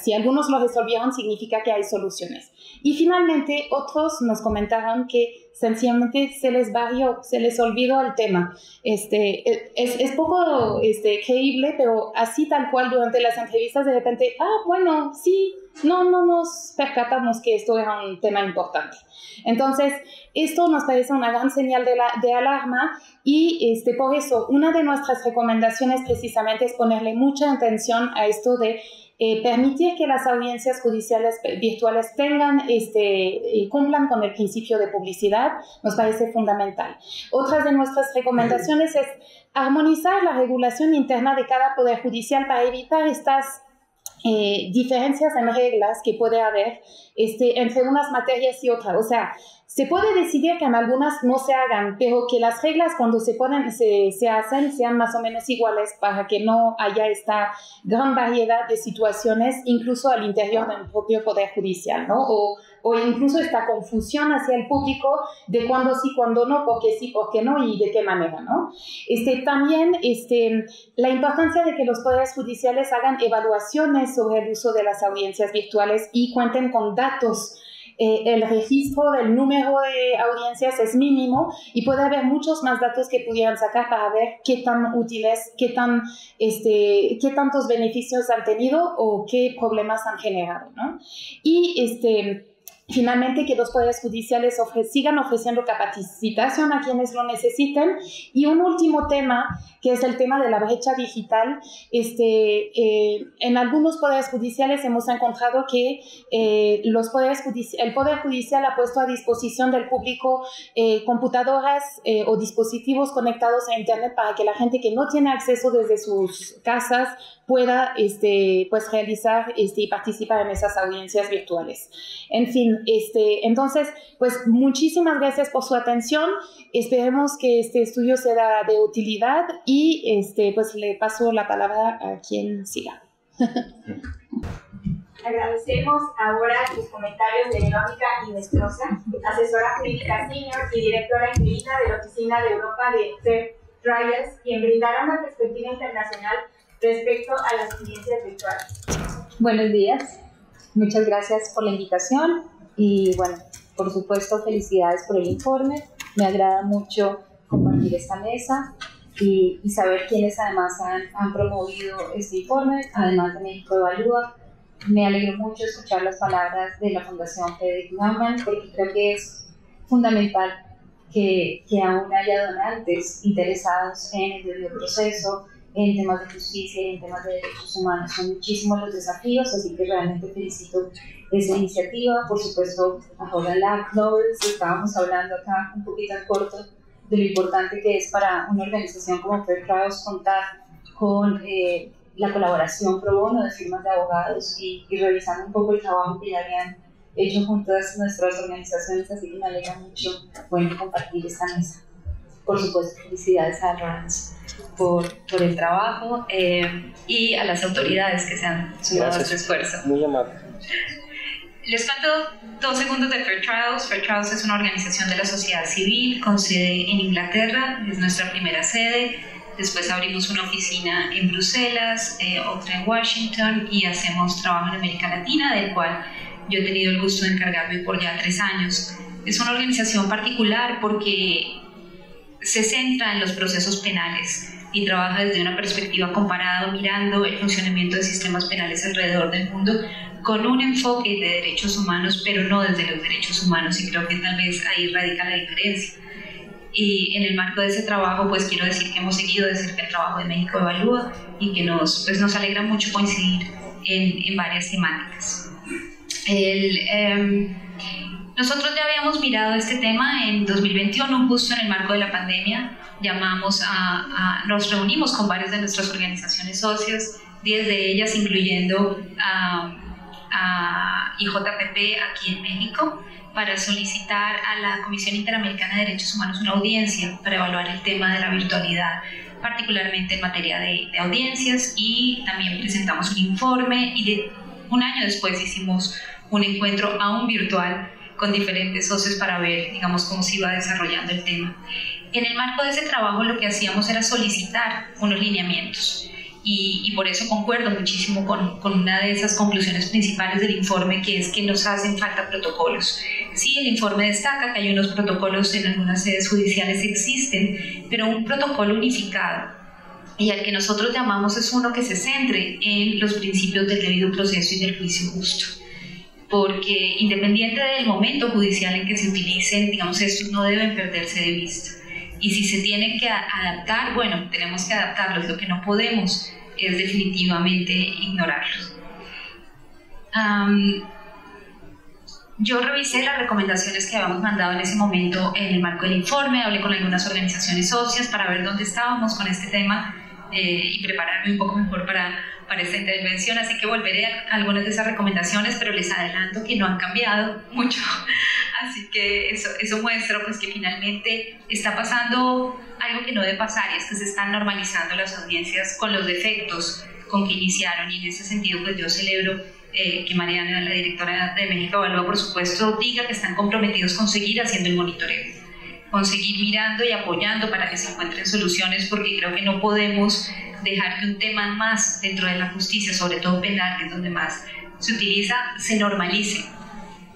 si algunos lo resolvieron significa que hay soluciones. Y finalmente otros nos comentaron que sencillamente se les barrió, se les olvidó el tema. Es poco creíble, pero así tal cual durante las entrevistas de repente, bueno, sí, no nos percatamos que esto era un tema importante. Entonces, esto nos parece una gran señal de alarma y por eso una de nuestras recomendaciones precisamente es ponerle mucha atención a esto de permitir que las audiencias judiciales virtuales cumplan con el principio de publicidad. Nos parece fundamental. Otra de nuestras recomendaciones es armonizar la regulación interna de cada poder judicial para evitar estas diferencias en reglas que puede haber entre unas materias y otras. O sea, se puede decidir que en algunas no se hagan, pero que las reglas cuando se hacen sean más o menos iguales para que no haya esta gran variedad de situaciones, incluso al interior del propio Poder Judicial, ¿no? O incluso esta confusión hacia el público de cuándo sí, cuándo no, por qué sí, por qué no y de qué manera, ¿no? También la importancia de que los poderes judiciales hagan evaluaciones sobre el uso de las audiencias virtuales y cuenten con datos. El registro del número de audiencias es mínimo y puede haber muchos más datos que pudieran sacar para ver qué tan útiles, qué tantos beneficios han tenido o qué problemas han generado, ¿no? Y finalmente, que los poderes judiciales sigan ofreciendo capacitación a quienes lo necesiten. Y un último tema, que es el tema de la brecha digital. En algunos poderes judiciales hemos encontrado que el Poder Judicial ha puesto a disposición del público computadoras o dispositivos conectados a Internet para que la gente que no tiene acceso desde sus casas pueda realizar y participar en esas audiencias virtuales. En fin, entonces, pues muchísimas gracias por su atención. Esperemos que este estudio sea de utilidad y pues le paso la palabra a quien siga. Agradecemos ahora sus comentarios de Verónica Inestrosa, asesora jurídica senior y directora interina de la Oficina de Europa de Fair Trials, quien brindará una perspectiva internacional respecto a las audiencias virtuales. Buenos días, muchas gracias por la invitación y bueno, por supuesto felicidades por el informe. Me agrada mucho compartir esta mesa y saber quiénes además han promovido este informe, además de México Evalúa. Me alegro mucho escuchar las palabras de la Fundación Frederick Naumann porque creo que es fundamental que aún haya donantes interesados en el debido proceso, en temas de justicia y en temas de derechos humanos. Son muchísimos los desafíos, así que realmente felicito esa iniciativa. Por supuesto, a Jordan Knowles, estábamos hablando acá un poquito en corto de lo importante que es para una organización como Fair Trials contar con la colaboración pro bono de firmas de abogados y revisando un poco el trabajo que ya habían hecho juntas nuestras organizaciones, así que me alegra mucho compartir esta mesa. Por supuesto, felicidades a Lawrence por el trabajo y a las autoridades que se han sumado a este esfuerzo. Muy amable. Les cuento 2 segundos de Fair Trials. Fair Trials es una organización de la sociedad civil con sede en Inglaterra, es nuestra primera sede. Después abrimos una oficina en Bruselas, otra en Washington y hacemos trabajo en América Latina, del cual yo he tenido el gusto de encargarme por ya 3 años. Es una organización particular porque se centra en los procesos penales y trabaja desde una perspectiva comparada, mirando el funcionamiento de sistemas penales alrededor del mundo con un enfoque de derechos humanos, pero no desde los derechos humanos, y creo que tal vez ahí radica la diferencia. Y en el marco de ese trabajo, pues quiero decir que hemos seguido de cerca el trabajo de México Evalúa y que nos alegra mucho coincidir en varias temáticas. Nosotros ya habíamos mirado este tema en 2021, justo en el marco de la pandemia. Nos reunimos con varias de nuestras organizaciones socias, 10 de ellas incluyendo a IJPP aquí en México, para solicitar a la Comisión Interamericana de Derechos Humanos una audiencia para evaluar el tema de la virtualidad, particularmente en materia de audiencias, y también presentamos un informe y un año después hicimos un encuentro aún virtual con diferentes socios para ver, digamos, cómo se iba desarrollando el tema. En el marco de ese trabajo lo que hacíamos era solicitar unos lineamientos y por eso concuerdo muchísimo con una de esas conclusiones principales del informe, que es que nos hacen falta protocolos. Sí, el informe destaca que hay unos protocolos en algunas sedes judiciales existen, pero un protocolo unificado, y al que nosotros llamamos es uno que se centre en los principios del debido proceso y del juicio justo. Porque independiente del momento judicial en que se utilicen, digamos, estos no deben perderse de vista. Y si se tienen que adaptar, bueno, tenemos que adaptarlos. Lo que no podemos es definitivamente ignorarlos. Yo revisé las recomendaciones que habíamos mandado en ese momento en el marco del informe, hablé con algunas organizaciones socias para ver dónde estábamos con este tema y prepararme un poco mejor para esta intervención, así que volveré a algunas de esas recomendaciones, pero les adelanto que no han cambiado mucho, así que eso muestra pues que finalmente está pasando algo que no debe pasar, y es que se están normalizando las audiencias con los defectos con que iniciaron, y en ese sentido pues yo celebro que Mariana, la directora de México Evalúa, por supuesto, diga que están comprometidos con seguir haciendo el monitoreo, con seguir mirando y apoyando para que se encuentren soluciones, porque creo que no podemos dejar que un tema más dentro de la justicia, sobre todo penal, que es donde más se utiliza, se normalice,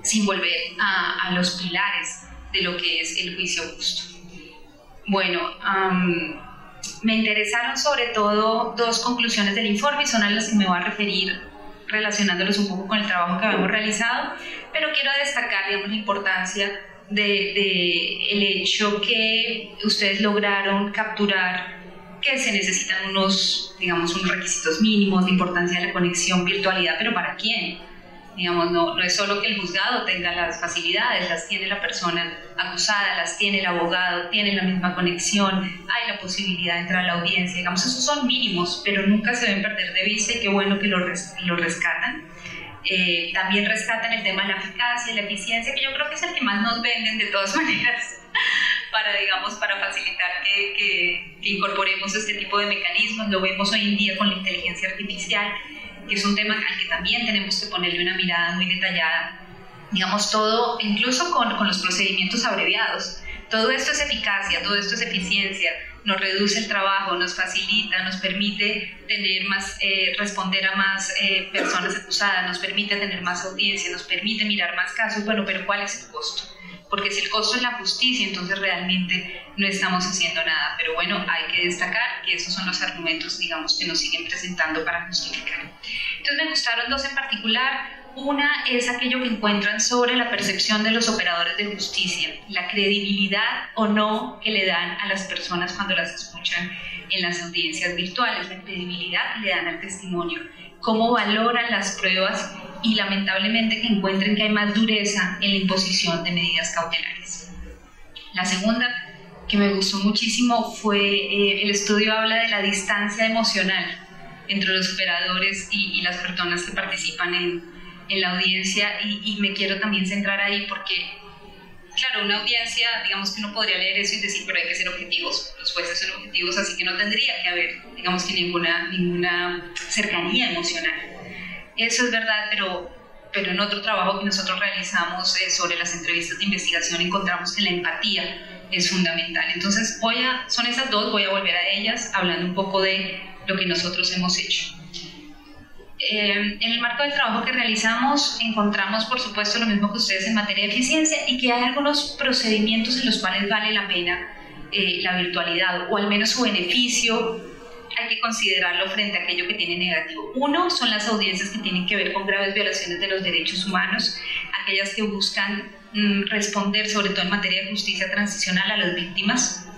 sin volver a los pilares de lo que es el juicio justo. Bueno, me interesaron sobre todo dos conclusiones del informe, y son a las que me voy a referir relacionándolos un poco con el trabajo que habíamos realizado, pero quiero destacar, digamos, la importancia el hecho que ustedes lograron capturar que se necesitan unos requisitos mínimos de importancia de la conexión, virtualidad, pero ¿para quién? Digamos, no es solo que el juzgado tenga las facilidades, las tiene la persona acusada, las tiene el abogado, tiene la misma conexión, hay la posibilidad de entrar a la audiencia, digamos, esos son mínimos, pero nunca se deben perder de vista, y qué bueno que lo rescatan. También rescatan el tema de la eficacia y la eficiencia, que yo creo que es el que más nos venden de todas maneras, para facilitar que incorporemos este tipo de mecanismos. Lo vemos hoy en día con la inteligencia artificial, que es un tema al que también tenemos que ponerle una mirada muy detallada. Digamos, todo, incluso con los procedimientos abreviados, todo esto es eficacia, todo esto es eficiencia, nos reduce el trabajo, nos facilita, nos permite tener más, responder a más personas acusadas, nos permite tener más audiencia, nos permite mirar más casos. Bueno, pero ¿cuál es el costo? Porque si el costo es la justicia, entonces realmente no estamos haciendo nada. Pero bueno, hay que destacar que esos son los argumentos, digamos, que nos siguen presentando para justificar. Entonces me gustaron dos en particular. Una es aquello que encuentran sobre la percepción de los operadores de justicia, la credibilidad o no que le dan a las personas cuando las escuchan en las audiencias virtuales, la credibilidad que le dan al testimonio, cómo valoran las pruebas, y lamentablemente que encuentren que hay más dureza en la imposición de medidas cautelares. La segunda, que me gustó muchísimo, fue el estudio habla de la distancia emocional entre los operadores y las personas que participan en la audiencia, y me quiero también centrar ahí porque, claro, una audiencia, digamos que uno podría leer eso y decir, pero hay que ser objetivos, los jueces son objetivos, así que no tendría que haber, digamos que ninguna cercanía emocional. Eso es verdad, pero en otro trabajo que nosotros realizamos sobre las entrevistas de investigación encontramos que la empatía es fundamental. Entonces son esas dos, voy a volver a ellas hablando un poco de lo que nosotros hemos hecho. En el marco del trabajo que realizamos encontramos, por supuesto, lo mismo que ustedes en materia de eficiencia, y que hay algunos procedimientos en los cuales vale la pena la virtualidad, o al menos su beneficio hay que considerarlo frente a aquello que tiene negativo. Uno son las audiencias que tienen que ver con graves violaciones de los derechos humanos, aquellas que buscan responder, sobre todo en materia de justicia transicional, a las víctimas,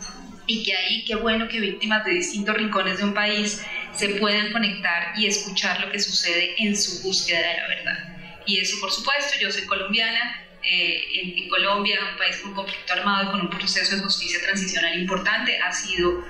y que ahí, qué bueno que víctimas de distintos rincones de un país se puedan conectar y escuchar lo que sucede en su búsqueda de la verdad. Y eso, por supuesto, yo soy colombiana, en Colombia, un país con conflicto armado y con un proceso de justicia transicional importante, ha sido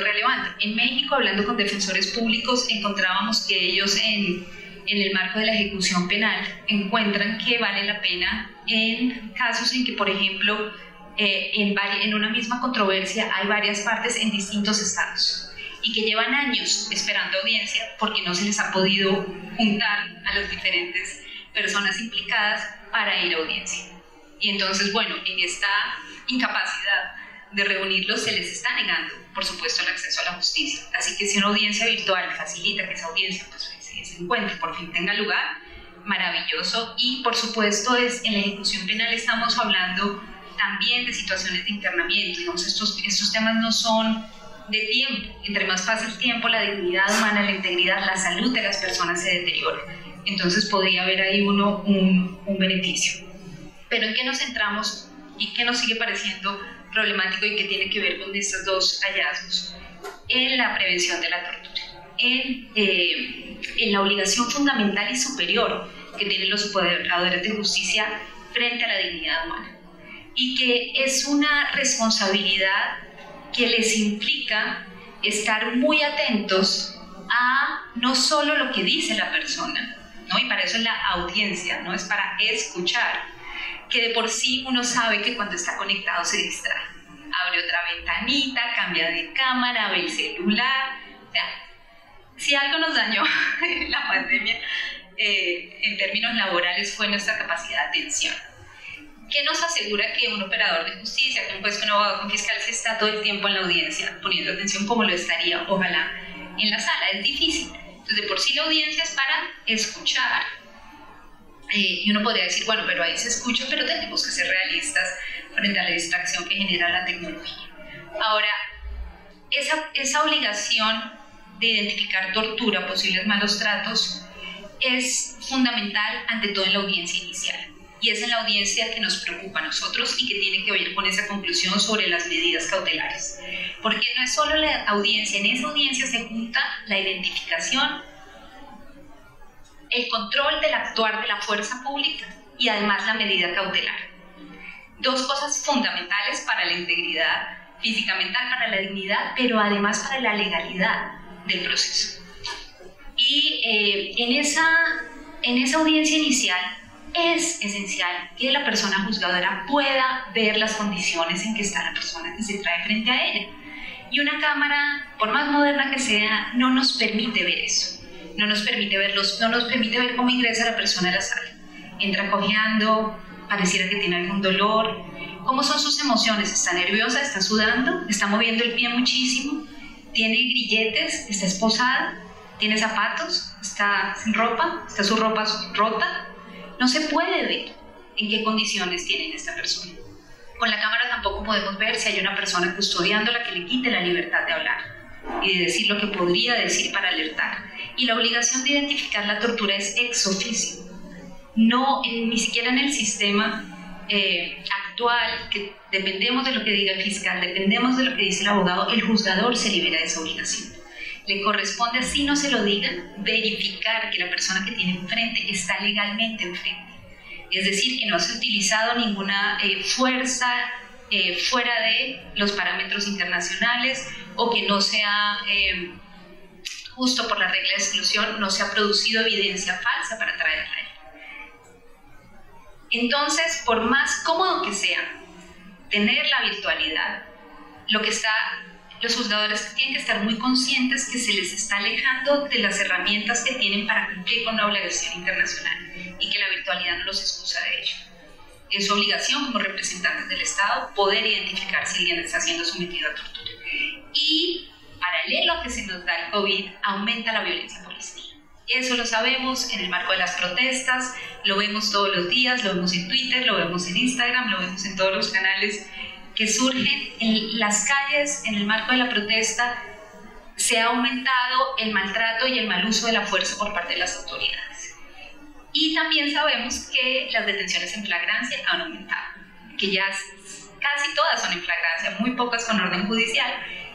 relevante. En México, hablando con defensores públicos, encontrábamos que ellos en el marco de la ejecución penal encuentran que vale la pena en casos en que, por ejemplo, en una misma controversia hay varias partes en distintos estados y que llevan años esperando audiencia porque no se les ha podido juntar a las diferentes personas implicadas para ir a audiencia. Y entonces, bueno, en esta incapacidad de reunirlos se les está negando, por supuesto, el acceso a la justicia. Así que si una audiencia virtual facilita que esa audiencia pues, se encuentre, por fin tenga lugar, maravilloso. Y por supuesto en la ejecución penal estamos hablando también de situaciones de internamiento. Digamos, estos temas no son de tiempo. Entre más pasa el tiempo, la dignidad humana, la integridad, la salud de las personas se deteriora. Entonces podría haber ahí un beneficio. Pero ¿en qué nos centramos y qué nos sigue pareciendo problemático y qué tiene que ver con estos dos hallazgos? En la prevención de la tortura, en la obligación fundamental y superior que tienen los operadores de justicia frente a la dignidad humana, y que es una responsabilidad que les implica estar muy atentos a no solo lo que dice la persona, ¿no? Y para eso es la audiencia, ¿no? Es para escuchar, que de por sí uno sabe que cuando está conectado se distrae, abre otra ventanita, cambia de cámara, ve el celular. O sea, si algo nos dañó la pandemia en términos laborales fue nuestra capacidad de atención. ¿Qué nos asegura que un operador de justicia, que un juez, que un abogado, que un fiscal se está todo el tiempo en la audiencia poniendo atención como lo estaría, ojalá, en la sala? Es difícil. Entonces, de por sí la audiencia es para escuchar. Y uno podría decir, bueno, pero ahí se escucha, pero tenemos que ser realistas frente a la distracción que genera la tecnología. Ahora, esa obligación de identificar tortura, posibles malos tratos, es fundamental ante todo en la audiencia inicial. Y es en la audiencia que nos preocupa a nosotros y que tiene que ver con esa conclusión sobre las medidas cautelares. Porque no es solo la audiencia, en esa audiencia se junta la identificación, el control del actuar de la fuerza pública y además la medida cautelar. Dos cosas fundamentales para la integridad física, mental, para la dignidad, pero además para la legalidad del proceso. Y en esa audiencia inicial es esencial que la persona juzgadora pueda ver las condiciones en que está la persona que se trae frente a ella. Y una cámara, por más moderna que sea, no nos permite ver eso. No nos permite verlos, no nos permite ver cómo ingresa la persona a la sala. Entra cojeando, pareciera que tiene algún dolor. ¿Cómo son sus emociones? ¿Está nerviosa? ¿Está sudando? ¿Está moviendo el pie muchísimo? ¿Tiene grilletes? ¿Está esposada? ¿Tiene zapatos? ¿Está sin ropa? ¿Está su ropa rota? No se puede ver en qué condiciones tiene esta persona. Con la cámara tampoco podemos ver si hay una persona custodiándola que le quite la libertad de hablar y de decir lo que podría decir para alertar. Y la obligación de identificar la tortura es ex oficio. No, ni siquiera en el sistema actual, que dependemos de lo que diga el fiscal, dependemos de lo que dice el abogado, el juzgador se libera de esa obligación. Le corresponde, así no se lo digan, verificar que la persona que tiene enfrente está legalmente enfrente. Es decir, que no se ha utilizado ninguna fuerza fuera de los parámetros internacionales, o que no se ha, justo por la regla de exclusión, no se ha producido evidencia falsa para traerla ahí. Entonces, por más cómodo que sea tener la virtualidad, los juzgadores tienen que estar muy conscientes que se les está alejando de las herramientas que tienen para cumplir con una obligación internacional, y que la virtualidad no los excusa de ello. Es su obligación como representantes del Estado poder identificar si alguien está siendo sometido a tortura. Y paralelo a que se nos da el COVID, aumenta la violencia policial. Eso lo sabemos en el marco de las protestas, lo vemos todos los días, lo vemos en Twitter, lo vemos en Instagram, lo vemos en todos los canales que surgen en las calles. En el marco de la protesta se ha aumentado el maltrato y el mal uso de la fuerza por parte de las autoridades. Y también sabemos que las detenciones en flagrancia han aumentado, que ya casi todas son en flagrancia, muy pocas con orden judicial,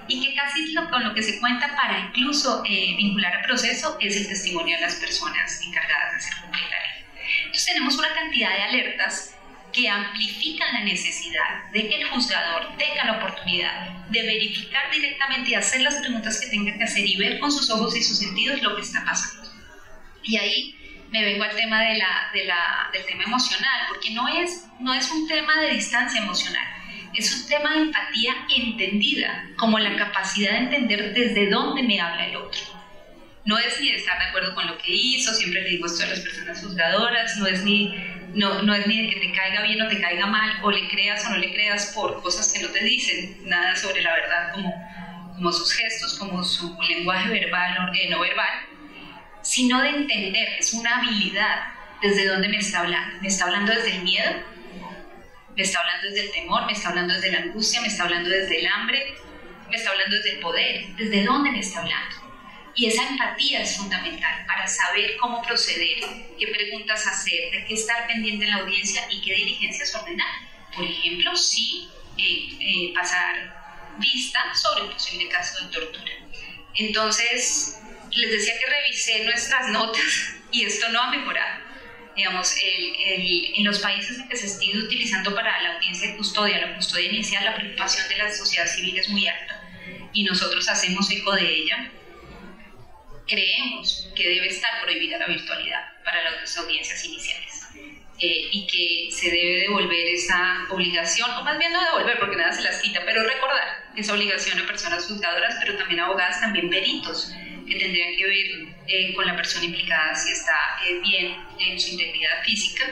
y que casi con lo que se cuenta para incluso vincular al proceso es el testimonio de las personas encargadas de hacer cumplir la ley. Entonces tenemos una cantidad de alertas que amplifican la necesidad de que el juzgador tenga la oportunidad de verificar directamente y hacer las preguntas que tenga que hacer y ver con sus ojos y sus sentidos lo que está pasando. Y ahí me vengo al tema del tema emocional, porque no es un tema de distancia emocional, es un tema de empatía entendida, como la capacidad de entender desde dónde me habla el otro. No es ni de estar de acuerdo con lo que hizo, siempre le digo esto a las personas juzgadoras, no es ni de que te caiga bien o te caiga mal, o le creas o no le creas por cosas que no te dicen nada sobre la verdad, como sus gestos, como su lenguaje verbal o no verbal, sino de entender, es una habilidad ¿Desde dónde me está hablando? ¿Me está hablando desde el miedo? ¿Me está hablando desde el temor? ¿Me está hablando desde la angustia? ¿Me está hablando desde el hambre? ¿Me está hablando desde el poder? ¿Desde dónde me está hablando? Y esa empatía es fundamental para saber cómo proceder, qué preguntas hacer, de qué estar pendiente en la audiencia y qué diligencias ordenar. Por ejemplo, sí pasar vista sobre un posible caso de tortura. Entonces, les decía que revisé nuestras notas y esto no ha mejorado. Digamos, en los países en que se esté utilizando para la audiencia de custodia, la custodia inicial, la preocupación de la sociedad civil es muy alta y nosotros hacemos eco de ella. Creemos que debe estar prohibida la virtualidad para las audiencias iniciales y que se debe devolver esa obligación, o más bien no devolver porque nada se las quita, pero recordar esa obligación a personas juzgadoras, pero también abogadas, también peritos, que tendrían que ver con la persona implicada si está bien en su integridad física,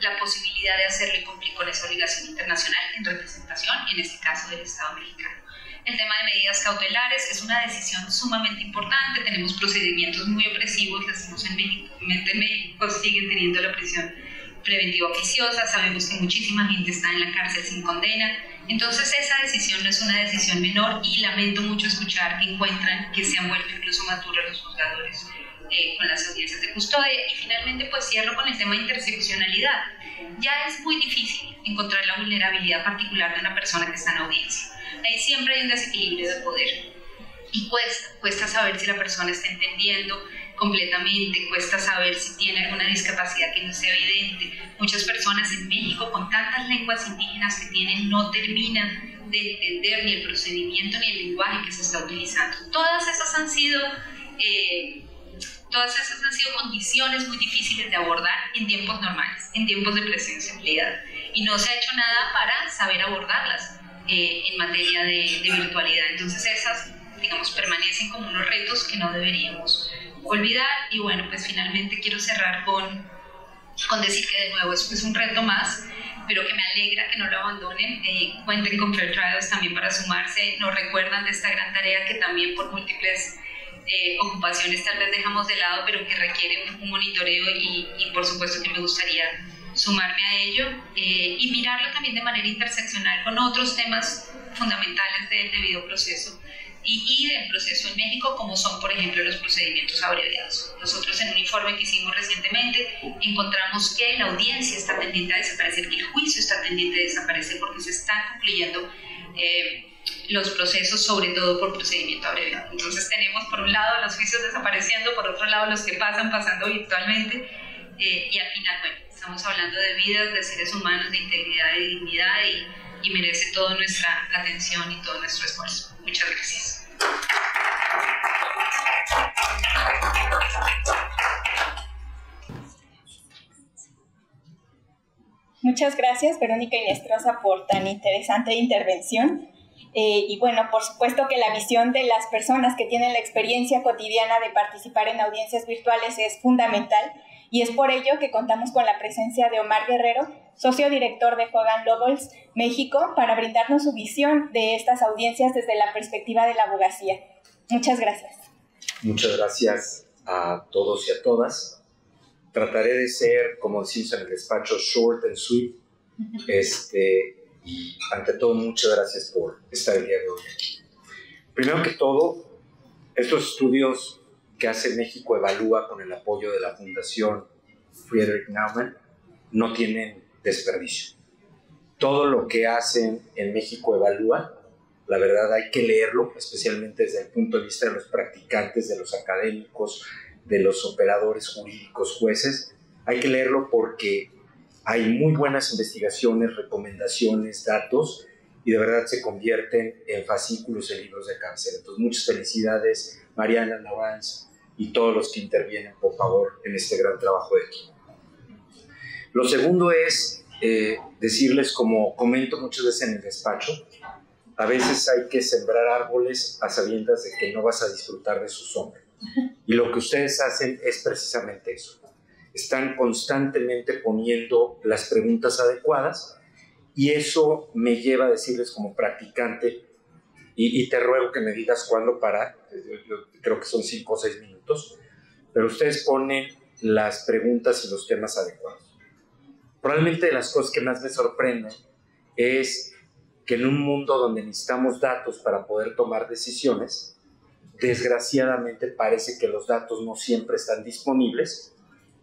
la posibilidad de hacerlo y cumplir con esa obligación internacional en representación, en este caso del Estado mexicano. El tema de medidas cautelares es una decisión sumamente importante, tenemos procedimientos muy opresivos, decimos en México siguen teniendo la prisión preventiva oficiosa, sabemos que muchísima gente está en la cárcel sin condena, entonces esa decisión no es una decisión menor y lamento mucho escuchar que encuentran que se han vuelto incluso más duros los juzgadores con las audiencias de custodia. Y finalmente pues cierro con el tema de interseccionalidad. Ya es muy difícil encontrar la vulnerabilidad particular de una persona que está en audiencia. Ahí siempre hay un desequilibrio de poder y cuesta saber si la persona está entendiendo completamente, cuesta saber si tiene alguna discapacidad que no sea evidente. Muchas personas en México con tantas lenguas indígenas que tienen no terminan de entender ni el procedimiento ni el lenguaje que se está utilizando. Todas esas han sido condiciones muy difíciles de abordar en tiempos normales, en tiempos de presencialidad, y no se ha hecho nada para saber abordarlas en materia de virtualidad. Entonces esas, digamos, permanecen como unos retos que no deberíamos olvidar. Y bueno, pues finalmente quiero cerrar con decir que de nuevo esto es un reto más, pero que me alegra que no lo abandonen. Cuenten con Fair Trials también para sumarse, nos recuerdan de esta gran tarea que también por múltiples ocupaciones tal vez dejamos de lado, pero que requiere un monitoreo y por supuesto que me gustaría sumarme a ello y mirarlo también de manera interseccional con otros temas fundamentales del debido proceso y del proceso en México, como son por ejemplo los procedimientos abreviados. Nosotros en un informe que hicimos recientemente encontramos que la audiencia está pendiente de desaparecer, que el juicio está pendiente de desaparecer porque se están concluyendo los procesos, sobre todo por procedimiento abreviado. Entonces tenemos por un lado los juicios desapareciendo, por otro lado los que pasando virtualmente y al final, bueno, estamos hablando de vidas, de seres humanos, de integridad y dignidad y merece toda nuestra atención y todo nuestro esfuerzo. Muchas gracias. Muchas gracias, Verónica Inestrosa, por tan interesante intervención. Y bueno, por supuesto que la visión de las personas que tienen la experiencia cotidiana de participar en audiencias virtuales es fundamental, y es por ello que contamos con la presencia de Omar Guerrero, socio director de Hogan Lovells México, para brindarnos su visión de estas audiencias desde la perspectiva de la abogacía. Muchas gracias. Muchas gracias a todos y a todas. Trataré de ser, como decimos en el despacho, short and sweet. Y ante todo, muchas gracias por estar el día de hoy aquí. Primero que todo, estos estudios que hace México Evalúa con el apoyo de la Fundación Friedrich Naumann no tienen desperdicio. Todo lo que hacen en México Evalúa, la verdad hay que leerlo, especialmente desde el punto de vista de los practicantes, de los académicos, de los operadores jurídicos, jueces. Hay que leerlo porque hay muy buenas investigaciones, recomendaciones, datos, y de verdad se convierten en fascículos, en libros de cabecera. Entonces, muchas felicidades, Mariana, Laurence y todos los que intervienen, por favor, en este gran trabajo de equipo. Lo segundo es decirles, como comento muchas veces en el despacho, a veces hay que sembrar árboles a sabiendas de que no vas a disfrutar de su sombra. Y lo que ustedes hacen es precisamente eso. Están constantemente poniendo las preguntas adecuadas, y eso me lleva a decirles como practicante, y te ruego que me digas cuándo parar, yo creo que son 5 o 6 minutos, pero ustedes ponen las preguntas y los temas adecuados. Probablemente de las cosas que más me sorprenden es que en un mundo donde necesitamos datos para poder tomar decisiones, desgraciadamente parece que los datos no siempre están disponibles,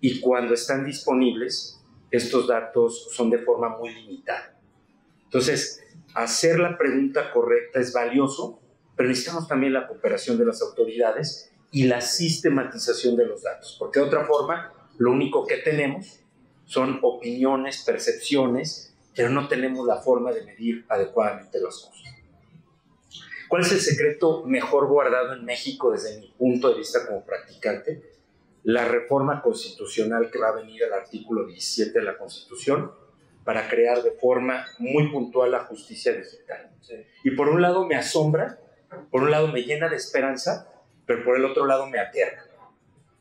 y cuando están disponibles, estos datos son de forma muy limitada. Entonces, hacer la pregunta correcta es valioso, pero necesitamos también la cooperación de las autoridades y la sistematización de los datos, porque de otra forma, lo único que tenemos son opiniones, percepciones, pero no tenemos la forma de medir adecuadamente las cosas. ¿Cuál es el secreto mejor guardado en México desde mi punto de vista como practicante? La reforma constitucional que va a venir al artículo 17 de la Constitución para crear de forma muy puntual la justicia digital. Y por un lado me asombra, por un lado me llena de esperanza, pero por el otro lado me aterra.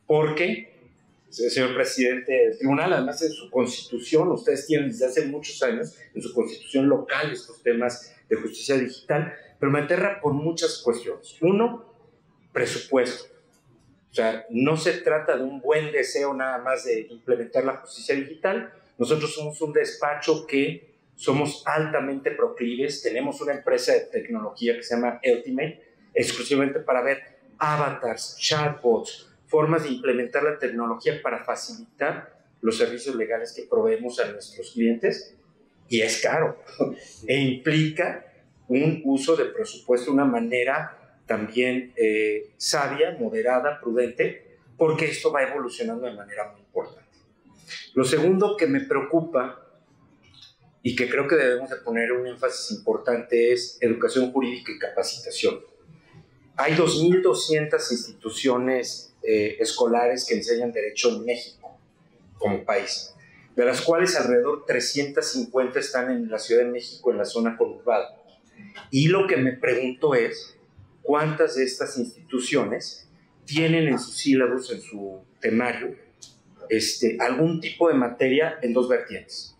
Porque, señor presidente del tribunal, además en su constitución, ustedes tienen desde hace muchos años en su constitución local estos temas de justicia digital, pero me aterra por muchas cuestiones. Uno, presupuesto. O sea, no se trata de un buen deseo nada más de implementar la justicia digital. Nosotros somos un despacho que somos altamente proclives. Tenemos una empresa de tecnología que se llama Ultimate, exclusivamente para ver avatars, chatbots, formas de implementar la tecnología para facilitar los servicios legales que proveemos a nuestros clientes. Y es caro e implica un uso de presupuesto de una manera también sabia, moderada, prudente, porque esto va evolucionando de manera muy importante. Lo segundo que me preocupa y que creo que debemos de poner un énfasis importante es educación jurídica y capacitación. Hay 2.200 instituciones escolares que enseñan derecho en México como país, de las cuales alrededor 350 están en la Ciudad de México, en la zona conurbada. Y lo que me pregunto es, ¿cuántas de estas instituciones tienen en sus sílabos, en su temario, algún tipo de materia en dos vertientes?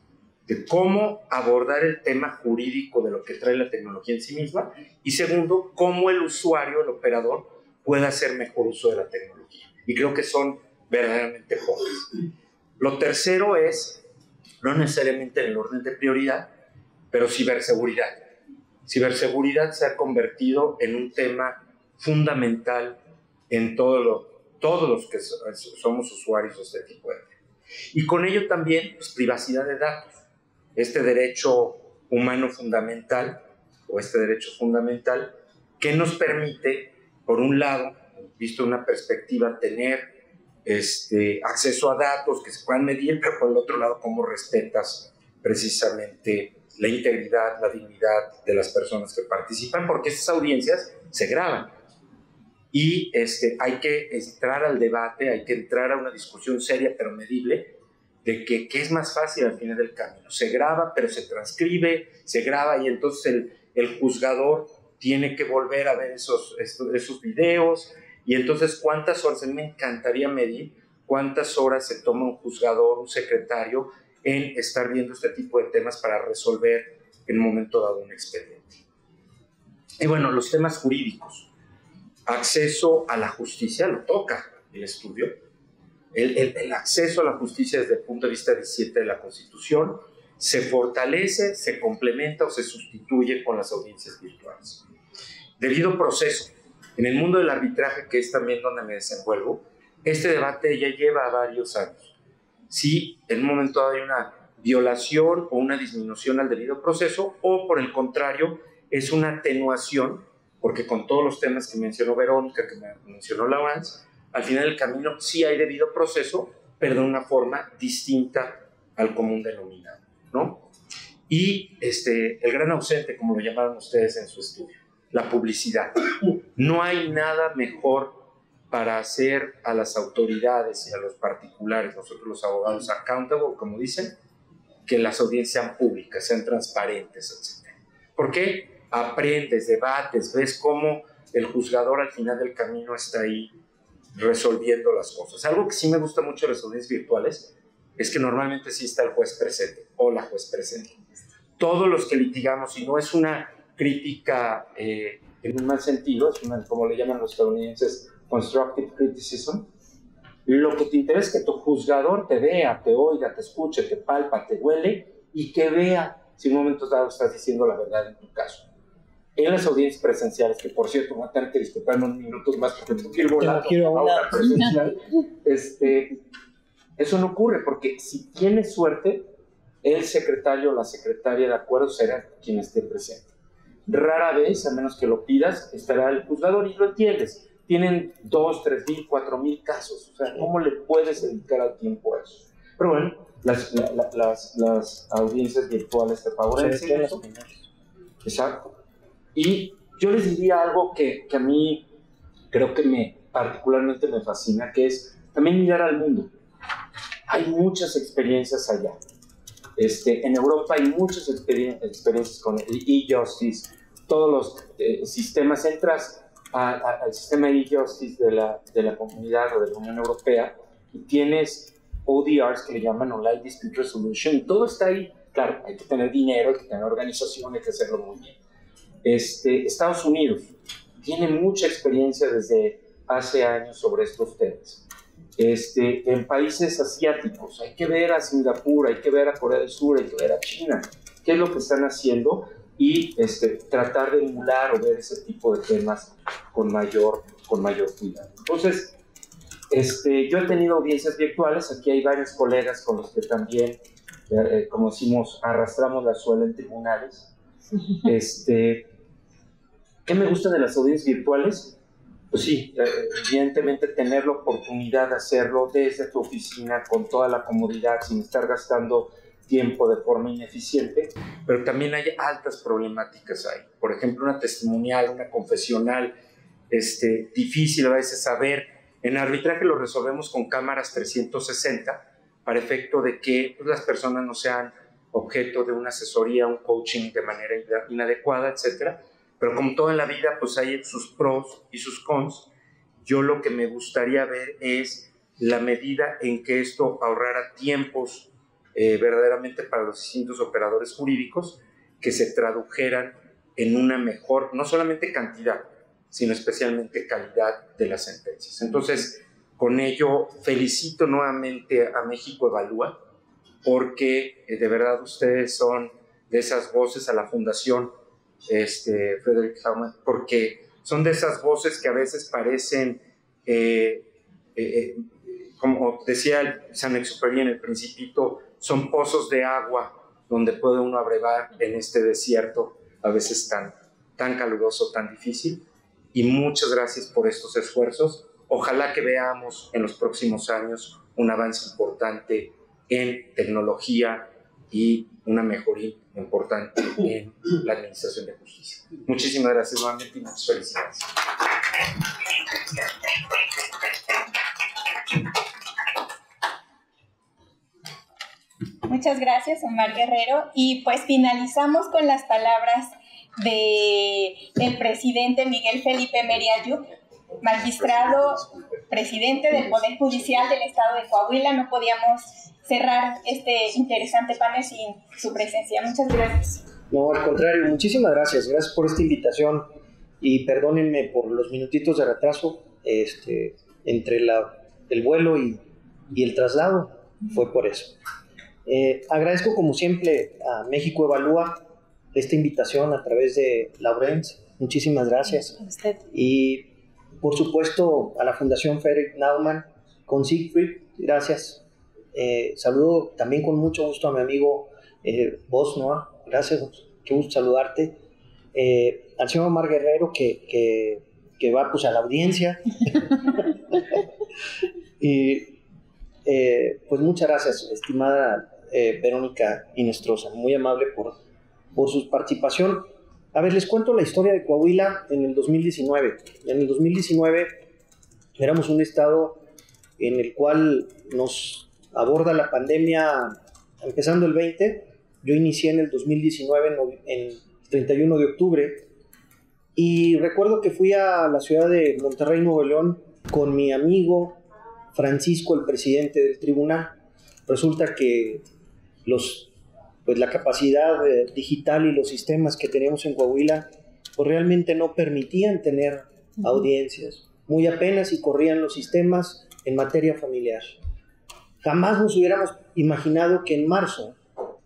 De cómo abordar el tema jurídico de lo que trae la tecnología en sí misma, y segundo, cómo el usuario, el operador, puede hacer mejor uso de la tecnología. Y creo que son verdaderamente jóvenes. Lo tercero es, no necesariamente en el orden de prioridad, pero ciberseguridad. Ciberseguridad se ha convertido en un tema fundamental en todos los que somos usuarios de este tipo de temas. Y con ello también, pues, privacidad de datos. Este derecho humano fundamental, o este derecho fundamental, que nos permite, por un lado, visto una perspectiva, tener acceso a datos que se puedan medir, pero por el otro lado, cómo respetas precisamente la integridad, la dignidad de las personas que participan, porque estas audiencias se graban. Y hay que entrar al debate, hay que entrar a una discusión seria pero medible de qué es más fácil al final del camino. Se graba, pero se transcribe, se graba y entonces el juzgador tiene que volver a ver esos videos, y entonces cuántas horas, a mí me encantaría medir cuántas horas se toma un juzgador, un secretario, en estar viendo este tipo de temas para resolver en un momento dado un expediente. Y bueno, los temas jurídicos. Acceso a la justicia, lo toca el estudio. El acceso a la justicia desde el punto de vista 17 de la Constitución se fortalece, se complementa o se sustituye con las audiencias virtuales. Debido proceso. En el mundo del arbitraje, que es también donde me desenvuelvo, este debate ya lleva varios años. Si en un momento dado hay una violación o una disminución al debido proceso, o por el contrario, es una atenuación, porque con todos los temas que mencionó Verónica, que mencionó Laurence, al final del camino sí hay debido proceso, pero de una forma distinta al común denominador, ¿no? Y el gran ausente, como lo llamaron ustedes en su estudio, la publicidad. No hay nada mejor para hacer a las autoridades y a los particulares, nosotros los abogados, accountable, como dicen, que las audiencias sean públicas, sean transparentes, etc. ¿Por qué? Aprendes, debates, ves cómo el juzgador al final del camino está ahí resolviendo las cosas. Algo que sí me gusta mucho de las audiencias virtuales es que normalmente sí está el juez presente o la juez presente. Todos los que litigamos, y no es una crítica en un mal sentido, es una, como le llaman los estadounidenses, constructive criticism, Lo que te interesa es que tu juzgador te vea, te oiga, te escuche, te palpa, te huele y que vea si en momentos dados estás diciendo la verdad en tu caso. En las audiencias presenciales, que por cierto voy a tener que disculpar unos minutos más porque tengo que ir volando a una presencial, eso no ocurre porque si tienes suerte, el secretario o la secretaria de acuerdo será quien esté presente. Rara vez, a menos que lo pidas, estará el juzgador y lo entiendes. Tienen 2, 3,000, 4,000 casos. O sea, ¿cómo le puedes dedicar al tiempo a eso? Pero bueno, las audiencias virtuales te favorecen eso. Exacto. Y yo les diría algo que a mí creo que particularmente me fascina, que es también mirar al mundo. Hay muchas experiencias allá. En Europa hay muchas experiencias con el e-justice, todos los sistemas. Entras al sistema e-justice de la comunidad o de la Unión Europea y tienes ODRs que le llaman Online Dispute Resolution y todo está ahí. Claro, hay que tener dinero, hay que tener organización, hay que hacerlo muy bien. Estados Unidos tiene mucha experiencia desde hace años sobre estos temas. En países asiáticos hay que ver a Singapur, hay que ver a Corea del Sur, hay que ver a China, qué es lo que están haciendo y tratar de emular o ver ese tipo de temas con mayor cuidado. Entonces, yo he tenido audiencias virtuales, aquí hay varios colegas con los que también, como decimos, arrastramos la suela en tribunales. ¿Qué me gusta de las audiencias virtuales? Pues sí, evidentemente tener la oportunidad de hacerlo desde tu oficina con toda la comodidad, sin estar gastando tiempo de forma ineficiente, pero también hay altas problemáticas ahí. Por ejemplo, una testimonial, una confesional, difícil a veces saber. En arbitraje lo resolvemos con cámaras 360 para efecto de que las personas no sean objeto de una asesoría, un coaching de manera inadecuada, etcétera. Pero como todo en la vida, pues hay sus pros y sus cons. Yo lo que me gustaría ver es la medida en que esto ahorrara tiempos verdaderamente para los distintos operadores jurídicos, que se tradujeran en una mejor, no solamente cantidad, sino especialmente calidad de las sentencias. Entonces, con ello felicito nuevamente a México Evalúa, porque de verdad ustedes son de esas voces, a la Fundación Frederick Naumann, porque son de esas voces que a veces parecen, como decía Saint-Exupéry en El Principito, son pozos de agua donde puede uno abrevar en este desierto, a veces tan caluroso, tan difícil. Y muchas gracias por estos esfuerzos. Ojalá que veamos en los próximos años un avance importante en tecnología y una mejoría importante en la administración de justicia. Muchísimas gracias nuevamente y muchas felicidades. Muchas gracias, Omar Guerrero. Y pues finalizamos con las palabras del presidente Miguel Felipe Meriayuc, magistrado, presidente del Poder Judicial del Estado de Coahuila. No podíamos cerrar este interesante panel sin su presencia. Muchas gracias. No, al contrario, muchísimas gracias. Gracias por esta invitación y perdónenme por los minutitos de retraso entre el vuelo y el traslado. Fue por eso. Agradezco como siempre a México Evalúa esta invitación a través de Laurence. Muchísimas gracias. Y por supuesto a la Fundación Frederick Naumann con Siegfried. Gracias. Saludo también con mucho gusto a mi amigo Vos, Noah. Gracias, qué gusto saludarte. Al señor Omar Guerrero que va pues a la audiencia. Y pues muchas gracias, estimada Verónica Inestrosa, muy amable por su participación. A ver, les cuento la historia de Coahuila en el 2019. En el 2019 éramos un estado en el cual nos aborda la pandemia empezando el 20. Yo inicié en el 2019, en 31 de octubre, y recuerdo que fui a la ciudad de Monterrey, Nuevo León, con mi amigo Francisco, el presidente del tribunal. Resulta que la capacidad digital y los sistemas que teníamos en Coahuila pues realmente no permitían tener audiencias. Muy apenas y corrían los sistemas, en materia familiar. Jamás nos hubiéramos imaginado que en marzo,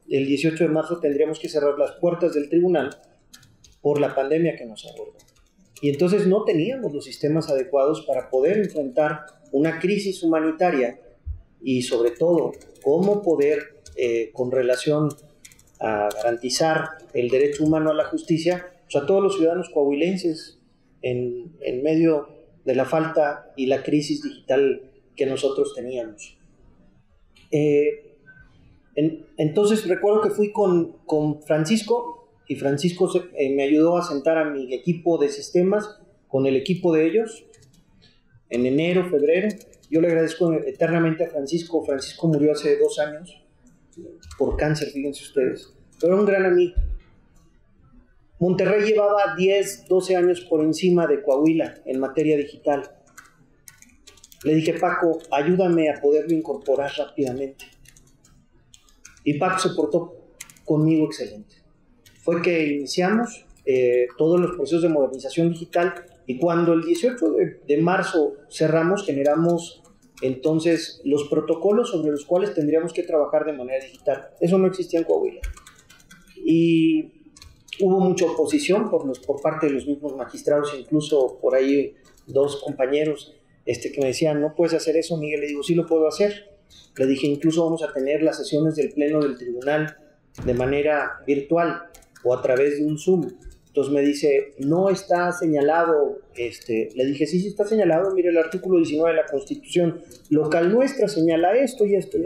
el 18 de marzo, tendríamos que cerrar las puertas del tribunal por la pandemia que nos abordó. Y entonces no teníamos los sistemas adecuados para poder enfrentar una crisis humanitaria y sobre todo cómo poder, con relación a garantizar el derecho humano a la justicia, pues a todos los ciudadanos coahuilenses en medio de la falta y la crisis digital que nosotros teníamos. Entonces recuerdo que fui con Francisco, y Francisco me ayudó a sentar a mi equipo de sistemas con el equipo de ellos en enero, febrero. Yo le agradezco eternamente a Francisco. Francisco murió hace 2 años por cáncer, fíjense ustedes, pero era un gran amigo. Monterrey llevaba 10, 12 años por encima de Coahuila en materia digital. Le dije, Paco, ayúdame a poderlo incorporar rápidamente. Y Paco se portó conmigo excelente. Fue que iniciamos todos los procesos de modernización digital, y cuando el 18 de marzo cerramos, generamos entonces los protocolos sobre los cuales tendríamos que trabajar de manera digital. Eso no existía en Coahuila. Y hubo mucha oposición por parte de los mismos magistrados, incluso por ahí 2 compañeros que me decían, no puedes hacer eso, Miguel. Le digo, sí lo puedo hacer. Le dije, incluso vamos a tener las sesiones del pleno del tribunal de manera virtual o a través de un Zoom. Entonces me dice, no está señalado. Le dije, sí está señalado. Mire, el artículo 19 de la Constitución local nuestra señala esto y esto.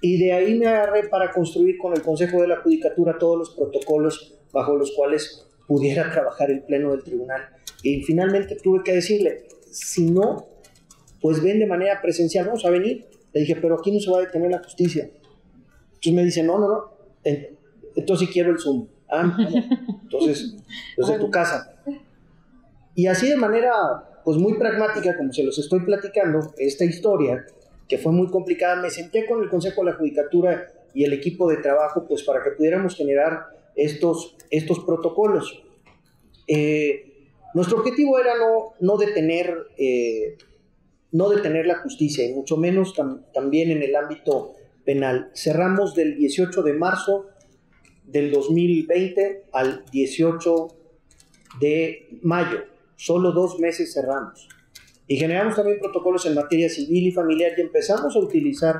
Y de ahí me agarré para construir con el Consejo de la Judicatura todos los protocolos bajo los cuales pudiera trabajar el pleno del tribunal. Y finalmente tuve que decirle, si no, pues ven de manera presencial, vamos a venir. Le dije, pero aquí no se va a detener la justicia. Entonces me dice, no, entonces sí quiero el Zoom. Entonces, desde tu casa. Y así de manera, pues muy pragmática, como se los estoy platicando, esta historia, que fue muy complicada, me senté con el Consejo de la Judicatura y el equipo de trabajo, pues para que pudiéramos generar estos protocolos. Nuestro objetivo era no detener la justicia, y mucho menos también en el ámbito penal. Cerramos del 18 de marzo del 2020 al 18 de mayo. Solo 2 meses cerramos. Y generamos también protocolos en materia civil y familiar, y empezamos a utilizar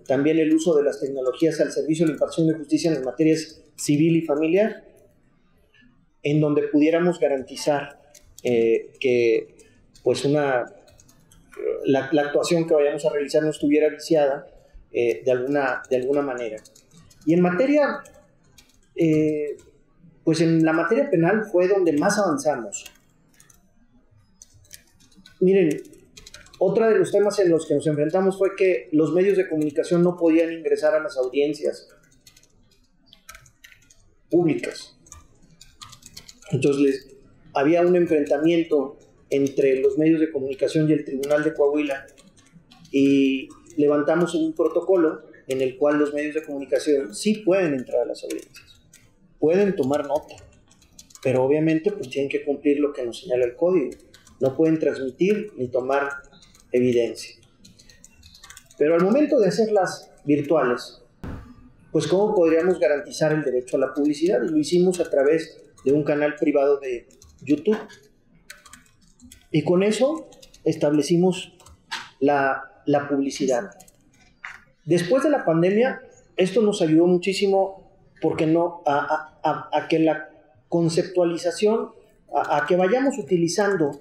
también el uso de las tecnologías al servicio de la impartición de justicia en las materias civil y familiar, en donde pudiéramos garantizar que pues la actuación que vayamos a realizar no estuviera viciada de alguna manera. Y en materia, pues en la materia penal fue donde más avanzamos. Miren, otro de los temas en los que nos enfrentamos fue que los medios de comunicación no podían ingresar a las audiencias públicas. Entonces había un enfrentamiento entre los medios de comunicación y el Tribunal de Coahuila, y levantamos un protocolo en el cual los medios de comunicación sí pueden entrar a las audiencias, pueden tomar nota, pero obviamente pues tienen que cumplir lo que nos señala el código. No pueden transmitir ni tomar evidencia. Pero al momento de hacerlas virtuales, pues ¿cómo podríamos garantizar el derecho a la publicidad? Y lo hicimos a través de un canal privado de YouTube. Y con eso establecimos la publicidad. Después de la pandemia, esto nos ayudó muchísimo porque a que la conceptualización, a que vayamos utilizando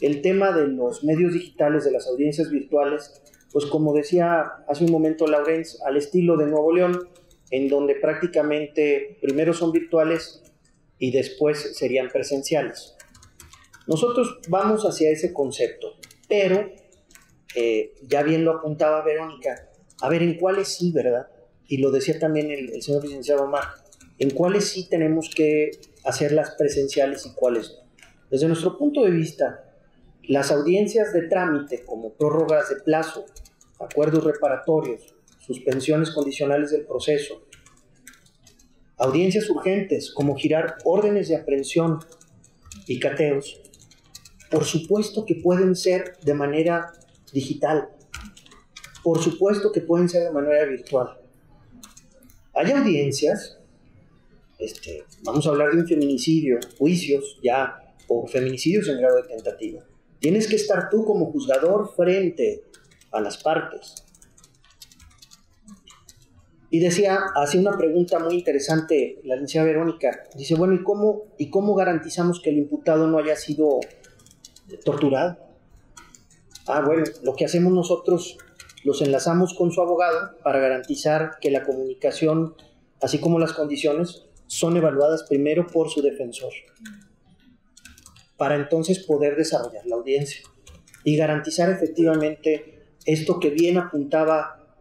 el tema de los medios digitales, de las audiencias virtuales, pues como decía hace un momento Laurence, al estilo de Nuevo León, en donde prácticamente primero son virtuales y después serían presenciales. Nosotros vamos hacia ese concepto, pero ya bien lo apuntaba Verónica, a ver en cuáles sí, ¿verdad? Y lo decía también el señor licenciado Omar, en cuáles sí tenemos que hacerlas presenciales y cuáles no. Desde nuestro punto de vista, las audiencias de trámite, como prórrogas de plazo, acuerdos reparatorios, suspensiones condicionales del proceso, audiencias urgentes, como girar órdenes de aprehensión y cateos, por supuesto que pueden ser de manera digital. Por supuesto que pueden ser de manera virtual. Hay audiencias, vamos a hablar de un feminicidio, juicios ya por feminicidios en grado de tentativa. Tienes que estar tú como juzgador frente a las partes. Y hacía una pregunta muy interesante la licenciada Verónica. Dice, bueno, ¿y cómo garantizamos que el imputado no haya sido torturado? Bueno, lo que hacemos nosotros, los enlazamos con su abogado para garantizar que la comunicación, así como las condiciones, son evaluadas primero por su defensor, para entonces poder desarrollar la audiencia y garantizar efectivamente esto que bien apuntaba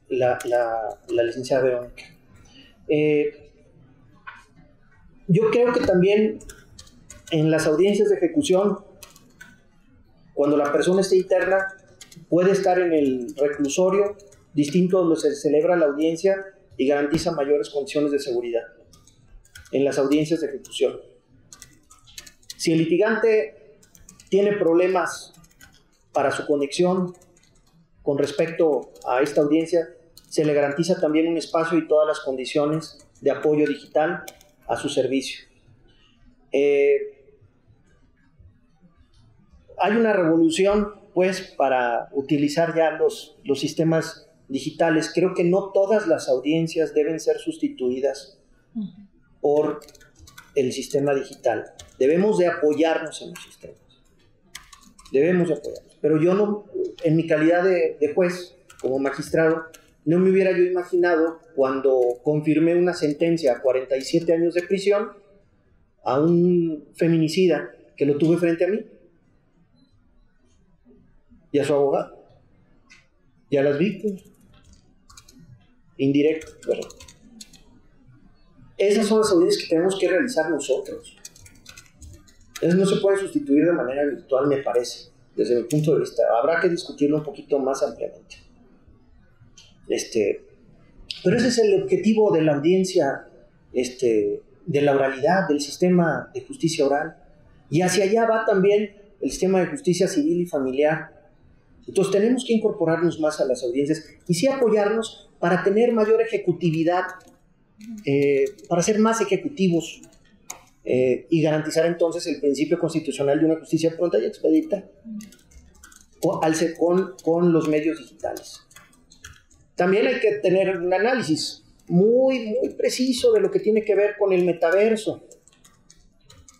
la licenciada Verónica. Yo creo que también en las audiencias de ejecución, cuando la persona esté interna, puede estar en el reclusorio distinto donde se celebra la audiencia y garantiza mayores condiciones de seguridad en las audiencias de ejecución. Si el litigante tiene problemas para su conexión con respecto a esta audiencia, se le garantiza también un espacio y todas las condiciones de apoyo digital a su servicio. Hay una revolución, pues, para utilizar ya los sistemas digitales. Creo que no todas las audiencias deben ser sustituidas por el sistema digital. Debemos de apoyarnos en los sistemas. Debemos de apoyarnos. Pero yo no, en mi calidad de juez, como magistrado, no me hubiera yo imaginado cuando confirmé una sentencia a 47 años de prisión a un feminicida que lo tuve frente a mí y a su abogado y a las víctimas indirecto, ¿verdad? Esas son las audiencias que tenemos que realizar nosotros. Eso no se puede sustituir de manera virtual, me parece, desde mi punto de vista. Habrá que discutirlo un poquito más ampliamente. Pero ese es el objetivo de la audiencia, de la oralidad, del sistema de justicia oral. Y hacia allá va también el sistema de justicia civil y familiar. Entonces tenemos que incorporarnos más a las audiencias y sí apoyarnos para tener mayor ejecutividad, para ser más ejecutivos y garantizar entonces el principio constitucional de una justicia pronta y expedita con los medios digitales. También hay que tener un análisis muy, muy preciso de lo que tiene que ver con el metaverso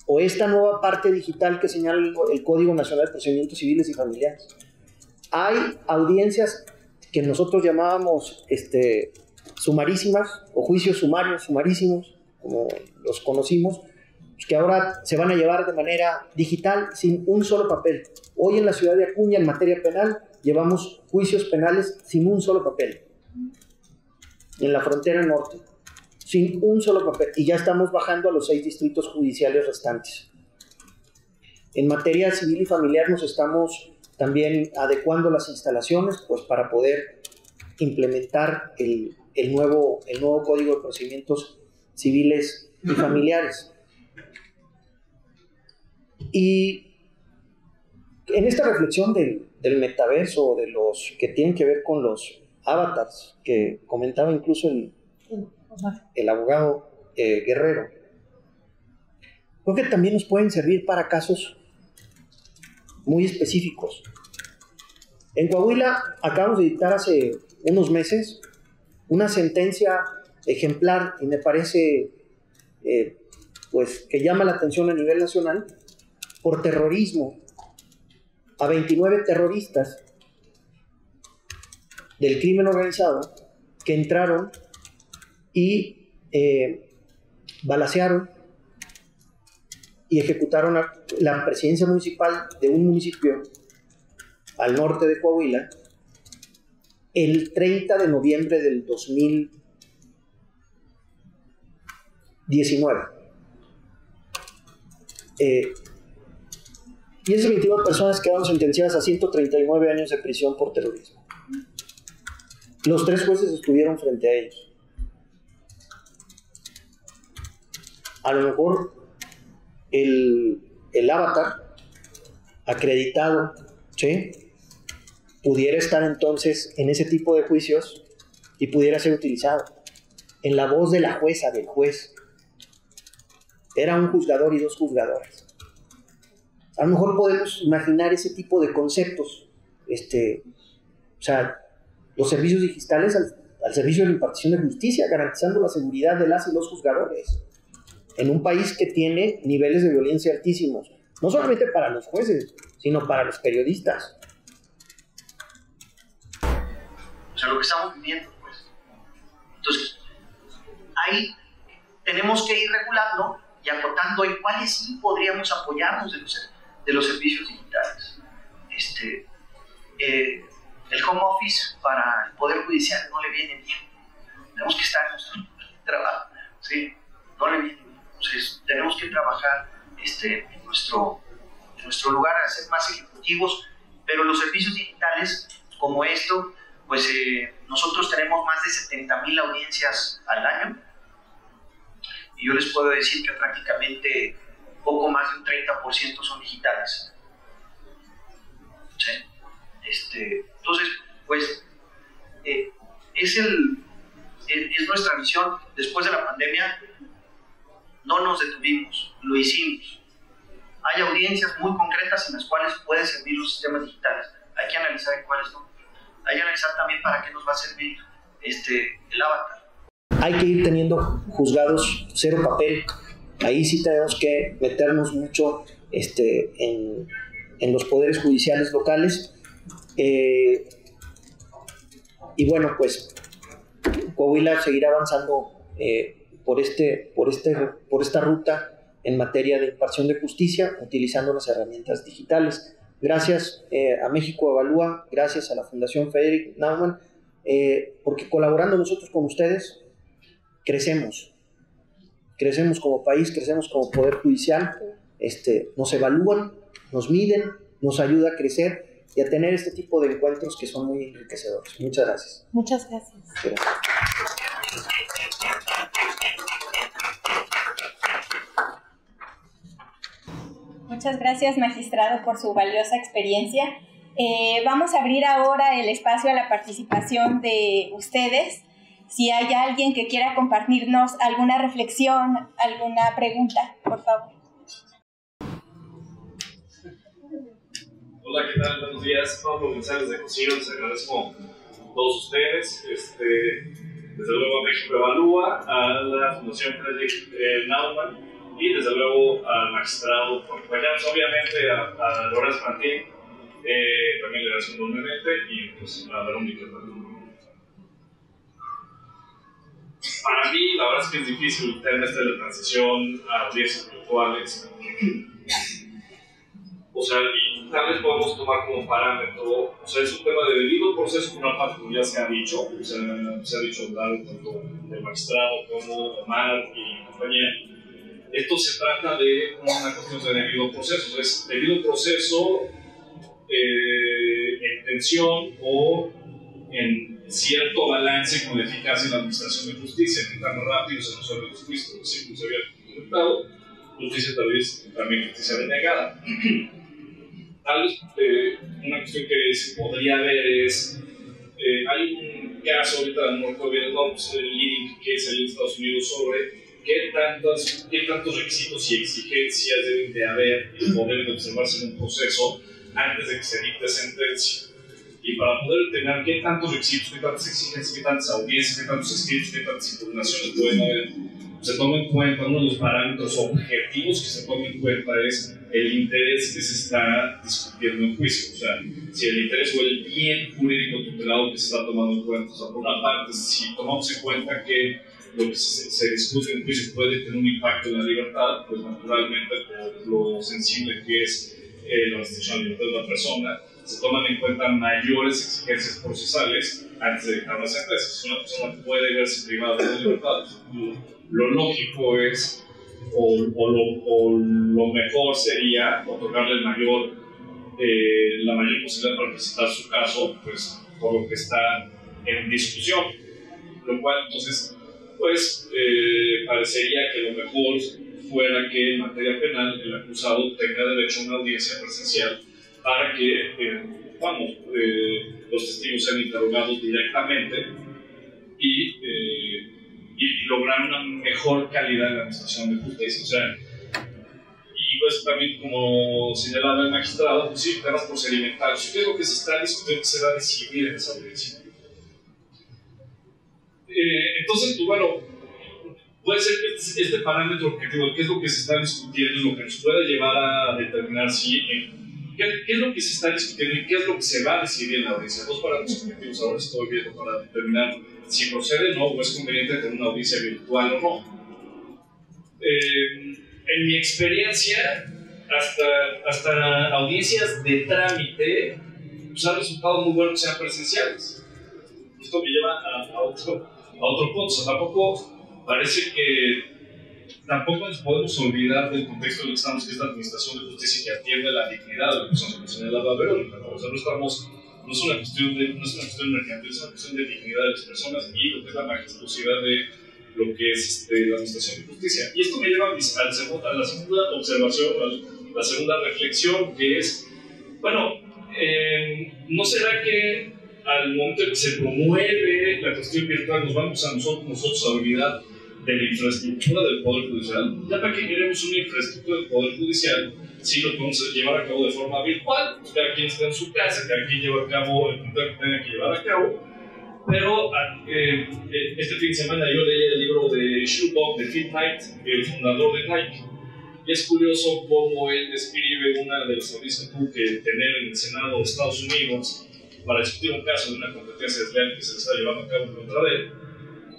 o esta nueva parte digital que señala el Código Nacional de Procedimientos Civiles y Familiares. Hay audiencias que nosotros llamábamos sumarísimas o juicios sumarios, sumarísimos, como los conocimos, que ahora se van a llevar de manera digital sin un solo papel. Hoy en la ciudad de Acuña, en materia penal, llevamos juicios penales sin un solo papel. En la frontera norte, sin un solo papel. Y ya estamos bajando a los 6 distritos judiciales restantes. En materia civil y familiar nos estamos también adecuando las instalaciones, pues, para poder implementar el nuevo Código de Procedimientos Civiles y Familiares. Y en esta reflexión del metaverso, de los que tienen que ver con los avatars, que comentaba incluso el abogado Guerrero, creo que también nos pueden servir para casos muy específicos. En Coahuila acabamos de dictar hace unos meses una sentencia ejemplar y me parece pues que llama la atención a nivel nacional por terrorismo a 29 terroristas del crimen organizado que entraron y balacearon y ejecutaron a la presidencia municipal de un municipio al norte de Coahuila el 30 de noviembre del 2019. Y esas 29 personas quedaron sentenciadas a 139 años de prisión por terrorismo. Los 3 jueces estuvieron frente a ellos. A lo mejor el avatar acreditado, ¿sí?, pudiera estar entonces en ese tipo de juicios y pudiera ser utilizado en la voz de la jueza, del juez. Era un juzgador y dos juzgadoras. A lo mejor podemos imaginar ese tipo de conceptos. O sea, los servicios digitales al servicio de la impartición de justicia, garantizando la seguridad de las y los juzgadores. En un país que tiene niveles de violencia altísimos, no solamente para los jueces, sino para los periodistas. O sea, lo que estamos viviendo, pues. Entonces, ahí tenemos que ir regulando y acotando en cuáles sí podríamos apoyarnos de los servicios digitales. El home office para el Poder Judicial no le viene bien. Tenemos que estar en nuestro trabajo, ¿sí? No le viene bien. Entonces, tenemos que trabajar en nuestro lugar, a ser más ejecutivos, pero los servicios digitales como esto, pues nosotros tenemos más de 70,000 audiencias al año, y yo les puedo decir que prácticamente poco más de un 30% son digitales. ¿Sí? Entonces, pues, es nuestra visión. Después de la pandemia, no nos detuvimos, lo hicimos. Hay audiencias muy concretas en las cuales pueden servir los sistemas digitales. Hay que analizar en cuáles no. Hay que analizar también para qué nos va a servir el avatar. Hay que ir teniendo juzgados cero papel. Ahí sí tenemos que meternos mucho en los poderes judiciales locales. Y bueno, pues Coahuila seguirá avanzando por esta ruta en materia de impartición de justicia, utilizando las herramientas digitales. Gracias a México Evalúa, gracias a la Fundación Frederick Naumann, porque colaborando nosotros con ustedes, crecemos como país, crecemos como Poder Judicial, nos evalúan, nos miden, nos ayuda a crecer y a tener este tipo de encuentros que son muy enriquecedores. Muchas gracias. Muchas gracias. Gracias. Muchas gracias, magistrado, por su valiosa experiencia. Vamos a abrir ahora el espacio a la participación de ustedes. Si hay alguien que quiera compartirnos alguna reflexión, alguna pregunta, por favor. Hola, ¿qué tal? Buenos días. Pablo González de Cocino. Les agradezco a todos ustedes. Desde luego a México Evalúa, a la Fundación Frederick Naumann y desde luego al magistrado por acompañarnos, obviamente a Lorenzo Martín, también le agradezco enormemente, y pues a Verónica también. Para mí, la verdad es que es difícil el tema de la transición a audiencias virtuales. O sea, y tal vez podemos tomar como parámetro, o sea, es un tema de debido proceso, por una parte, como ya se ha dicho, o sea, se ha dicho tanto del magistrado como Omar y compañía. Esto se trata de una cuestión de debido proceso, es debido proceso en tensión o en cierto balance con la eficacia de la administración de justicia, que tan rápido se resuelven los juicios, porque siempre se había comentado, justicia tal vez también justicia denegada. Tal vez una cuestión que se podría ver es, hay un caso ahorita, no recuerdo bien el nombre, el leading case en Estados Unidos sobre qué tantos requisitos y exigencias deben de haber y deben observarse en un proceso antes de que se dicte sentencia. Y para poder determinar qué tantos requisitos, qué tantas exigencias, qué tantas audiencias, qué tantos escritos, qué tantas impugnaciones pueden haber, se toma en cuenta, uno de los parámetros objetivos que se toma en cuenta es el interés que se está discutiendo en juicio. O sea, si el interés o el bien jurídico tutelado que se está tomando en cuenta. O sea, por una parte, si tomamos en cuenta que lo que se discute en juicio puede tener un impacto en la libertad, pues naturalmente por lo sensible que es la restricción de la libertad de una persona, se toman en cuenta mayores exigencias procesales antes de dictar la sentencia. Si una persona puede verse privada de la libertad, lo lógico es, o lo mejor sería otorgarle la mayor posibilidad para presentar su caso, pues por lo que está en discusión. Lo cual, entonces, pues parecería que lo mejor fuera que en materia penal el acusado tenga derecho a una audiencia presencial para que vamos, los testigos sean interrogados directamente y lograr una mejor calidad de la administración de justicia. O sea, y pues también, como señalaba el magistrado, pues sí, temas procedimentales. ¿Qué es lo que se está discutiendo, que se va a decidir en esa audiencia? Entonces, pues bueno, puede ser que este parámetro objetivo, qué es lo que se está discutiendo, lo que nos puede llevar a determinar si, qué es lo que se está discutiendo y qué es lo que se va a decidir en la audiencia. Dos parámetros objetivos ahora estoy viendo para determinar si procede o no, o es conveniente tener una audiencia virtual o no. En mi experiencia, hasta audiencias de trámite, pues han resultado muy buenos que sean presenciales. Esto me lleva a otro punto. O sea, tampoco nos podemos olvidar del contexto en el que estamos, que es la administración de justicia que atiende la dignidad de la persona, como señalaba Verónica. O sea, no es una cuestión mercantil, es una cuestión de dignidad de las personas y lo que es la majestuosidad de lo que es la administración de justicia. Y esto me lleva a la segunda observación, a la segunda reflexión, que es, bueno, ¿no será que al momento en que se promueve la cuestión virtual nos vamos a nosotros a olvidar de la infraestructura del Poder Judicial? Ya para qué queremos una infraestructura del Poder Judicial si lo podemos llevar a cabo de forma virtual, pues cada quien está en su casa, cada quien lleva a cabo el contacto que tenga que llevar a cabo. Pero este fin de semana yo leí el libro de Schubach, de Phil Knight, el fundador de Nike, y es curioso cómo él describe una de las audiencias que tuvo que tener en el Senado de Estados Unidos para discutir un caso de una competencia desleal que se le está llevando a cabo en contra de él.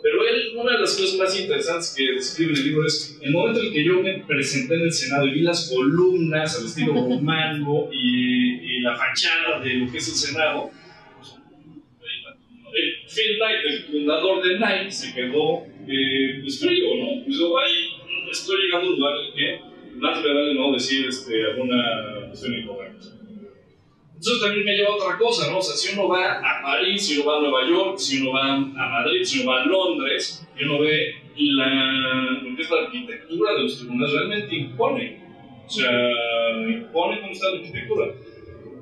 Pero él, una de las cosas más interesantes que describe en el libro es el momento en el que yo me presenté en el Senado y vi las columnas al estilo romano y la fachada de lo que es el Senado. Phil Knight, el fundador de Nike, se quedó pues frío, ¿no? Pues estoy llegando a un lugar en el que más me vale no decir alguna cuestión incorrecta. Entonces también me lleva a otra cosa, ¿no? O sea, si uno va a París, si uno va a Nueva York, si uno va a Madrid, si uno va a Londres, y uno ve lo que es la arquitectura de los tribunales, realmente impone. O sea, impone cómo está la arquitectura.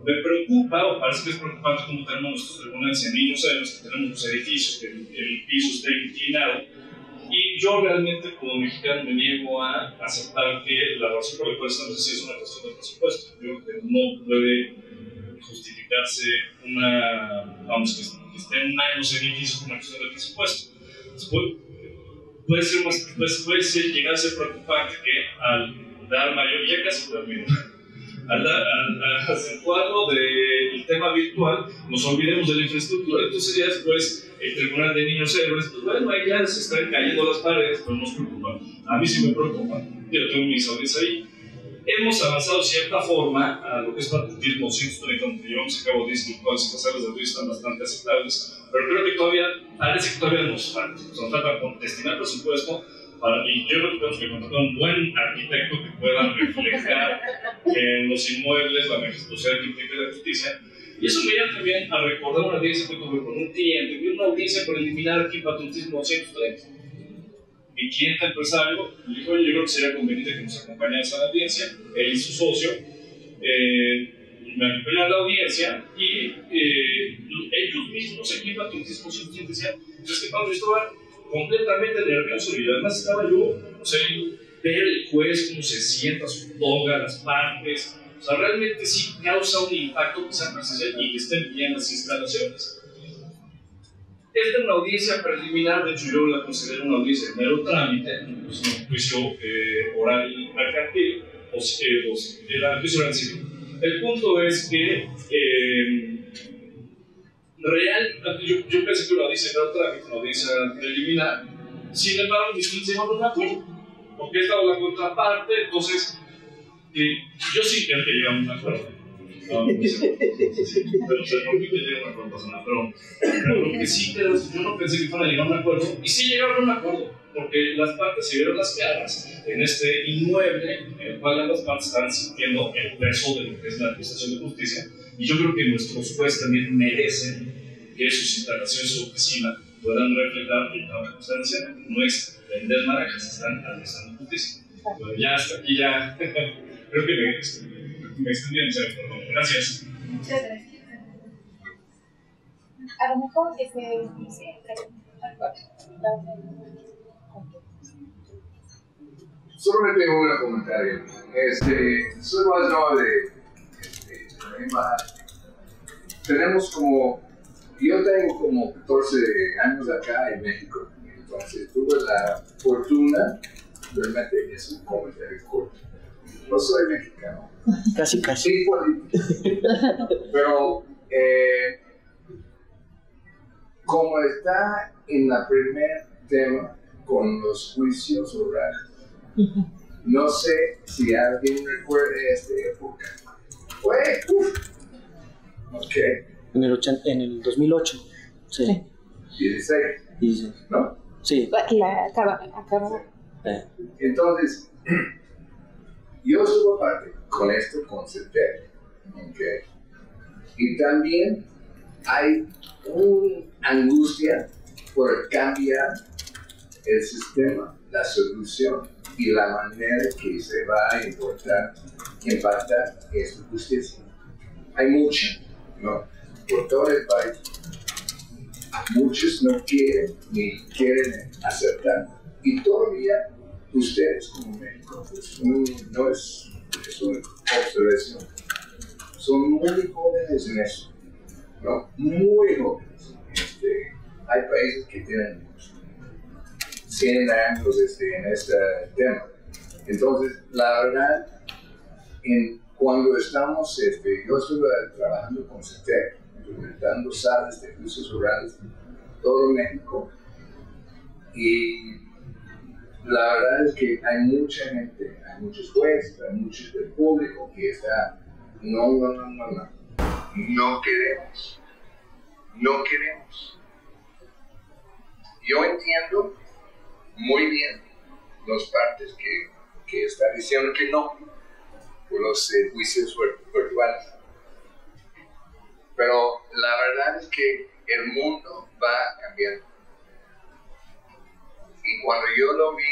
Me preocupa, o parece que es preocupante, cómo tenemos nuestros tribunales en niños, sabemos que tenemos los edificios, que el piso esté inclinado. Y yo realmente, como mexicano, me niego a aceptar que la razón por la cual estamos así es una cuestión de presupuesto. Yo creo que no puede justificarse vamos, que estén mal los edificios por una cuestión de presupuesto. Puede llegar a ser preocupante que al dar mayor, ya casi termino, al acentuarlo del tema virtual, nos olvidemos de la infraestructura. Entonces ya después el Tribunal de Niños Héroes, pues bueno, ahí ya se están cayendo las paredes, pero no nos preocupa. A mí sí me preocupa, yo tengo mis audiencias ahí. Hemos avanzado de cierta forma a lo que es patriotismo 130, que llevamos a cabo 10 virtuales y las áreas de audiencia están bastante aceptables, pero creo que parece que todavía nos falta destinar presupuesto. Y yo creo que tenemos que contratar un buen arquitecto que pueda reflejar en los inmuebles la majestuosidad arquitectónica de la justicia. Y eso me lleva también a recordar una audiencia que tuve con un cliente, que una audiencia preliminar aquí, patriotismo 130. Mi cliente empresario me dijo: oye, yo creo que sería conveniente que nos acompañaras a la audiencia. Él y su socio me acompañaron a la audiencia y ellos mismos aquí en patriotismo 130 decían: es que Pablo, yo estaba completamente nervioso y además estaba yo, o sea, ver el juez cómo se sienta, su toga, las partes. O sea, realmente sí causa un impacto que sea presencial y que estén bien las instalaciones. Esta es una audiencia preliminar, de hecho yo la considero una audiencia de mero trámite, pues un juicio oral mercantil, era juicio oral civil. El punto es que yo pensé que una audiencia de mero trámite, una audiencia preliminar, sin embargo mis clientes llegaron a un acuerdo, porque estaba la contraparte, entonces yo sí creo que llegamos a un acuerdo. Pero no sé por qué llegaron a un acuerdo, persona, pero lo que sí creo es que yo no pensé que fuera a llegar a un acuerdo, y sí llegaron a un acuerdo, porque las partes se vieron las caras en este inmueble en el cual ambas partes están sintiendo el peso de lo que es la administración de justicia, y yo creo que nuestros jueces también merecen que sus instalaciones, su oficina, puedan reflejar el trabajo que están haciendo. No es vender naranjas, están administrando justicia. Bueno, ya hasta aquí ya creo que me extendí en serio, perdón. Gracias. Muchas gracias. A lo mejor Solamente tengo un comentario. Soy más nuevo tenemos yo tengo como 14 años acá en México, entonces tuve la fortuna, realmente es un comentario corto. No soy mexicano. Casi. Sí, político. Pero como está en la primer tema con los juicios orales, no sé si alguien recuerda esta época. Fue, En el 2008. Sí. 16. ¿No? Sí. Acaba. Entonces, yo estuve aparte con esto, con CETEC. Y también hay una angustia por cambiar el sistema, la solución y la manera que se va a impactar esta justicia. Hay mucha, ¿no? Por todo el país. Muchos no quieren ni quieren aceptar. Y todavía ustedes como México, no es una observación, son muy jóvenes en eso, ¿no? Muy jóvenes. Hay países que tienen 100 años en este tema. Entonces, la verdad, cuando estamos, yo estuve trabajando con CETEC, implementando salas de juicios orales en todo México, y la verdad es que hay mucha gente, hay muchos jueces, hay muchos del público que está, no queremos. Yo entiendo muy bien las partes que están diciendo que no por los juicios virtuales. Pero la verdad es que el mundo va cambiando. Y cuando yo lo vi,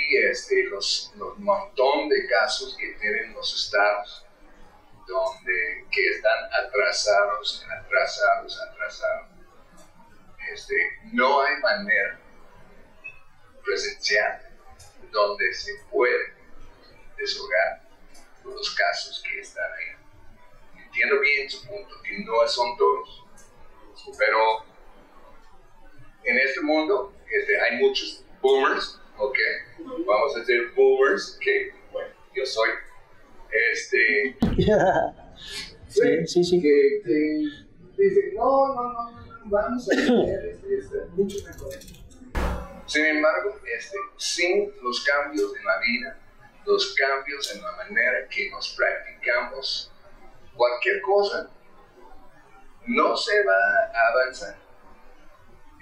los montón de casos que tienen los estados, que están atrasados, no hay manera presencial donde se puede deshogar los casos que están ahí. Entiendo bien su punto, que no son todos, pero en este mundo hay muchos boomers, vamos a decir boomers, que bueno, yo soy, sí. que dicen, no, vamos a tener mucho mejor. Sin embargo, sin los cambios en la vida, los cambios en la manera que nos practicamos cualquier cosa, no se va a avanzar.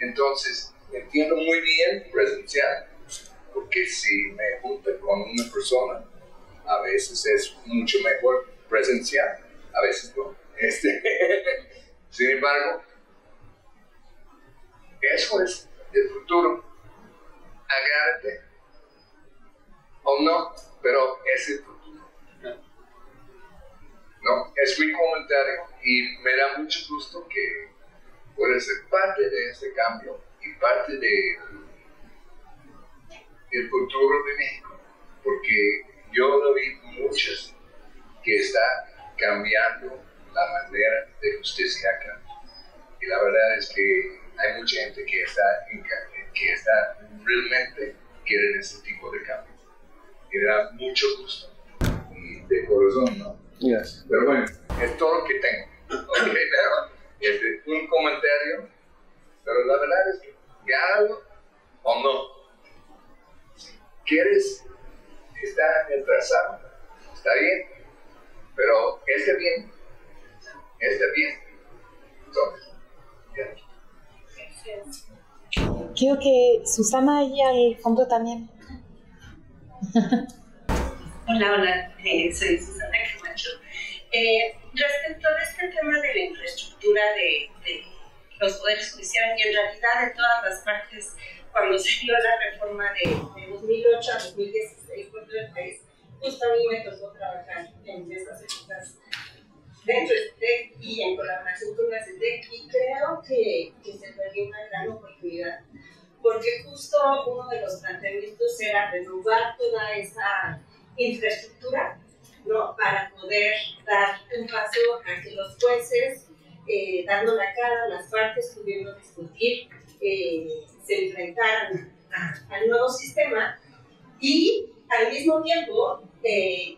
Entonces, entiendo muy bien presencial, porque si me junto con una persona, a veces es mucho mejor presencial, a veces no. Sin embargo, eso es el futuro. Agárrate o no, pero es el futuro. No, es mi comentario y me da mucho gusto que pueda ser parte de este cambio y parte del futuro de México, porque yo lo vi muchas que está cambiando la manera de justicia acá. Y la verdad es que hay mucha gente que está realmente quieren ese tipo de cambio. Y me da mucho gusto. Y de corazón, ¿no? Yes. Pero bueno, es todo lo que tengo. Pero un comentario. Pero la verdad es que gánalo o no. Si quieres estar atrasado, está bien. Pero está bien. Entonces, ya. Creo que Susana ahí al fondo también. Hola, soy Susana Camacho. Respecto a este tema de la infraestructura de los poderes judiciales y en realidad de todas las partes, cuando se dio la reforma de 2008 a 2016 por todo el país, justo a mí me tocó trabajar en esas épocas dentro de CETEC y en colaboración con la CETEC, y creo que se perdió una gran oportunidad, porque justo uno de los planteamientos era renovar toda esa infraestructura, ¿no? Para poder dar un paso a que los jueces, dando la cara a las partes, pudiendo discutir, se enfrentaran al nuevo sistema, y al mismo tiempo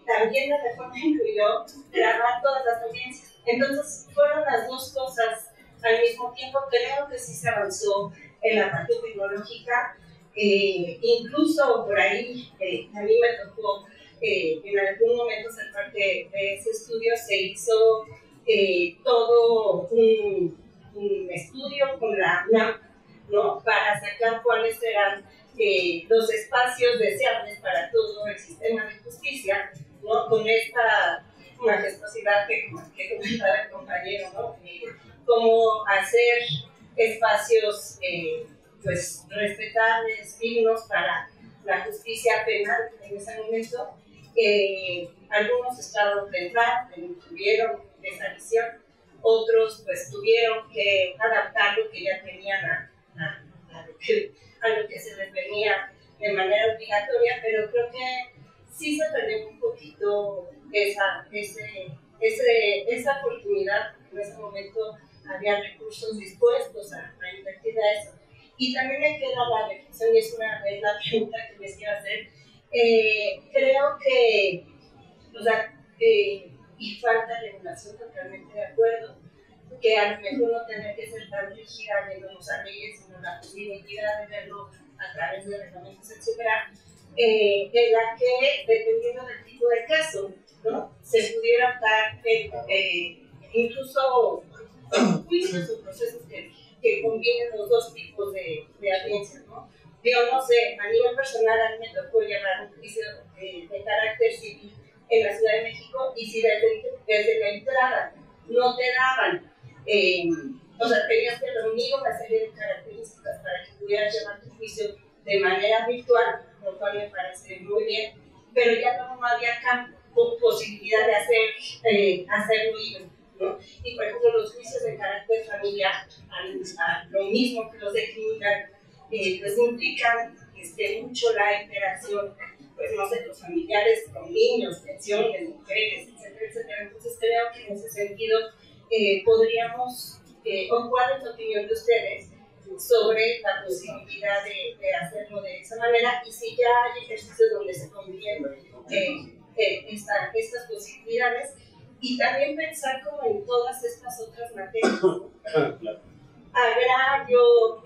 también la reforma incluyó grabar todas las audiencias. Entonces fueron las dos cosas al mismo tiempo. Creo que sí se avanzó en la parte tecnológica, incluso por ahí a mí me tocó en algún momento ser parte de ese estudio. Se hizo todo un estudio con la UNAM, ¿no? Para sacar cuáles eran los espacios deseables para todo el sistema de justicia, ¿no? Con esta majestuosidad que comentaba el compañero, ¿no? Cómo hacer espacios pues respetables, dignos para la justicia penal en ese momento. Algunos estados tuvieron esa visión, otros pues tuvieron que adaptar lo que ya tenían a lo que se les venía de manera obligatoria, pero creo que sí se perdió un poquito esa oportunidad. En ese momento había recursos dispuestos a invertir a eso. Y también me queda la reflexión, y es la pregunta que les quiero hacer. Creo que, y falta regulación, totalmente de acuerdo, que a lo mejor no tener que ser tan rígida viéndonos a leyes, sino la posibilidad de verlo a través de reglamentos, etcétera, en la que, dependiendo del tipo de caso, ¿no? Se pudiera dar incluso juicios o procesos que combinen los dos tipos de audiencias, ¿no? Yo no sé, a nivel personal a mí me tocó llevar un juicio de carácter civil en la Ciudad de México, y si desde la entrada no te daban, tenías que reunir una serie de características para que pudieras llevar tu juicio de manera virtual, lo cual me parece muy bien, pero ya no había posibilidad de hacerlo híbrido, ¿no? Y por ejemplo, los juicios de carácter familiar, lo mismo que los de criminal, pues implican mucho la interacción, pues no sé, los familiares con niños, pensiones, mujeres, etcétera, etcétera. Entonces creo que en ese sentido podríamos, o cuál es la opinión de ustedes sobre la posibilidad de hacerlo de esa manera, y si ya hay ejercicios donde se combinen estas posibilidades, y también pensar como en todas estas otras materias, agrario,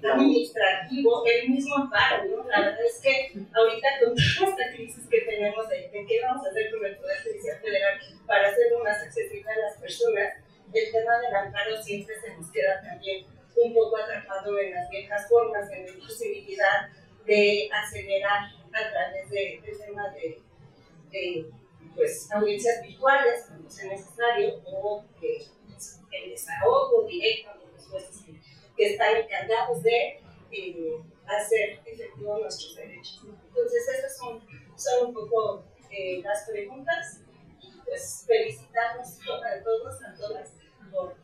administrativo, el mismo amparo, ¿no? La verdad es que ahorita con toda esta crisis que tenemos de qué vamos a hacer con el Poder Judicial Federal para hacerlo más accesible a las personas, el tema del amparo siempre se nos queda también un poco atrapado en las viejas formas, en la imposibilidad de acelerar a través del tema de pues, audiencias virtuales, cuando sea necesario, o el desahogo directo de los jueces que están encargados de hacer efectivos nuestros derechos. Entonces, estas son un poco las preguntas, y pues felicitarnos a todos, a todas,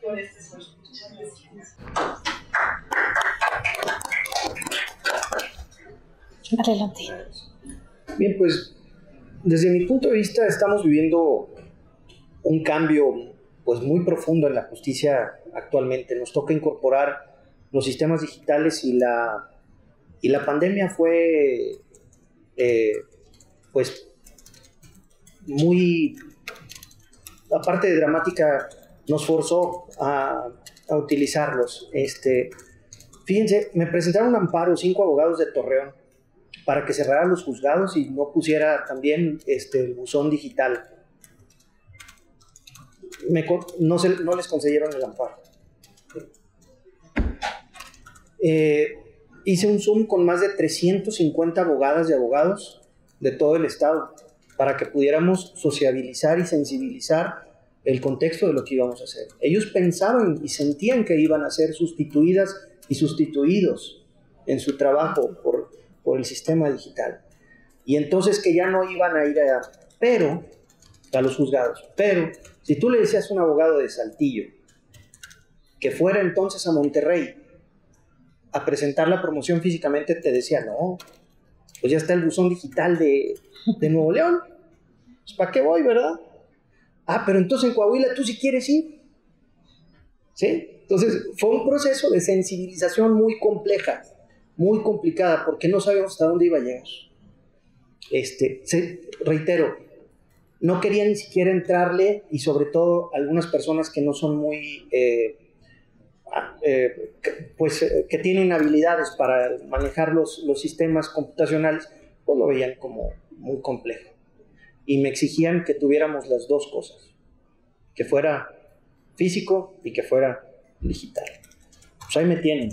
por este esfuerzo. Muchas gracias. Adelante. Bien, pues desde mi punto de vista estamos viviendo un cambio pues muy profundo en la justicia actualmente. Nos toca incorporar los sistemas digitales, y la pandemia fue pues muy, aparte de dramática, nos forzó a utilizarlos. Fíjense, me presentaron un amparo 5 abogados de Torreón para que cerraran los juzgados y no pusiera también el buzón digital. No les concedieron el amparo. Hice un Zoom con más de 350 abogadas y abogados de todo el estado para que pudiéramos sociabilizar y sensibilizar el contexto de lo que íbamos a hacer. Ellos pensaban y sentían que iban a ser sustituidas y sustituidos en su trabajo por el sistema digital. Y entonces que ya no iban a ir allá. Pero a los juzgados. Pero si tú le decías a un abogado de Saltillo que fuera entonces a Monterrey a presentar la promoción físicamente, te decía, no, pues ya está el buzón digital de Nuevo León, pues ¿para qué voy, verdad? Ah, pero entonces en Coahuila tú sí quieres ir, ¿sí? Entonces fue un proceso de sensibilización muy compleja, muy complicada, porque no sabíamos hasta dónde iba a llegar. Reitero, no quería ni siquiera entrarle, y sobre todo algunas personas que no son muy, que tienen habilidades para manejar los sistemas computacionales, pues lo veían como muy complejo. Y me exigían que tuviéramos las dos cosas, que fuera físico y que fuera digital. Pues ahí me tienen,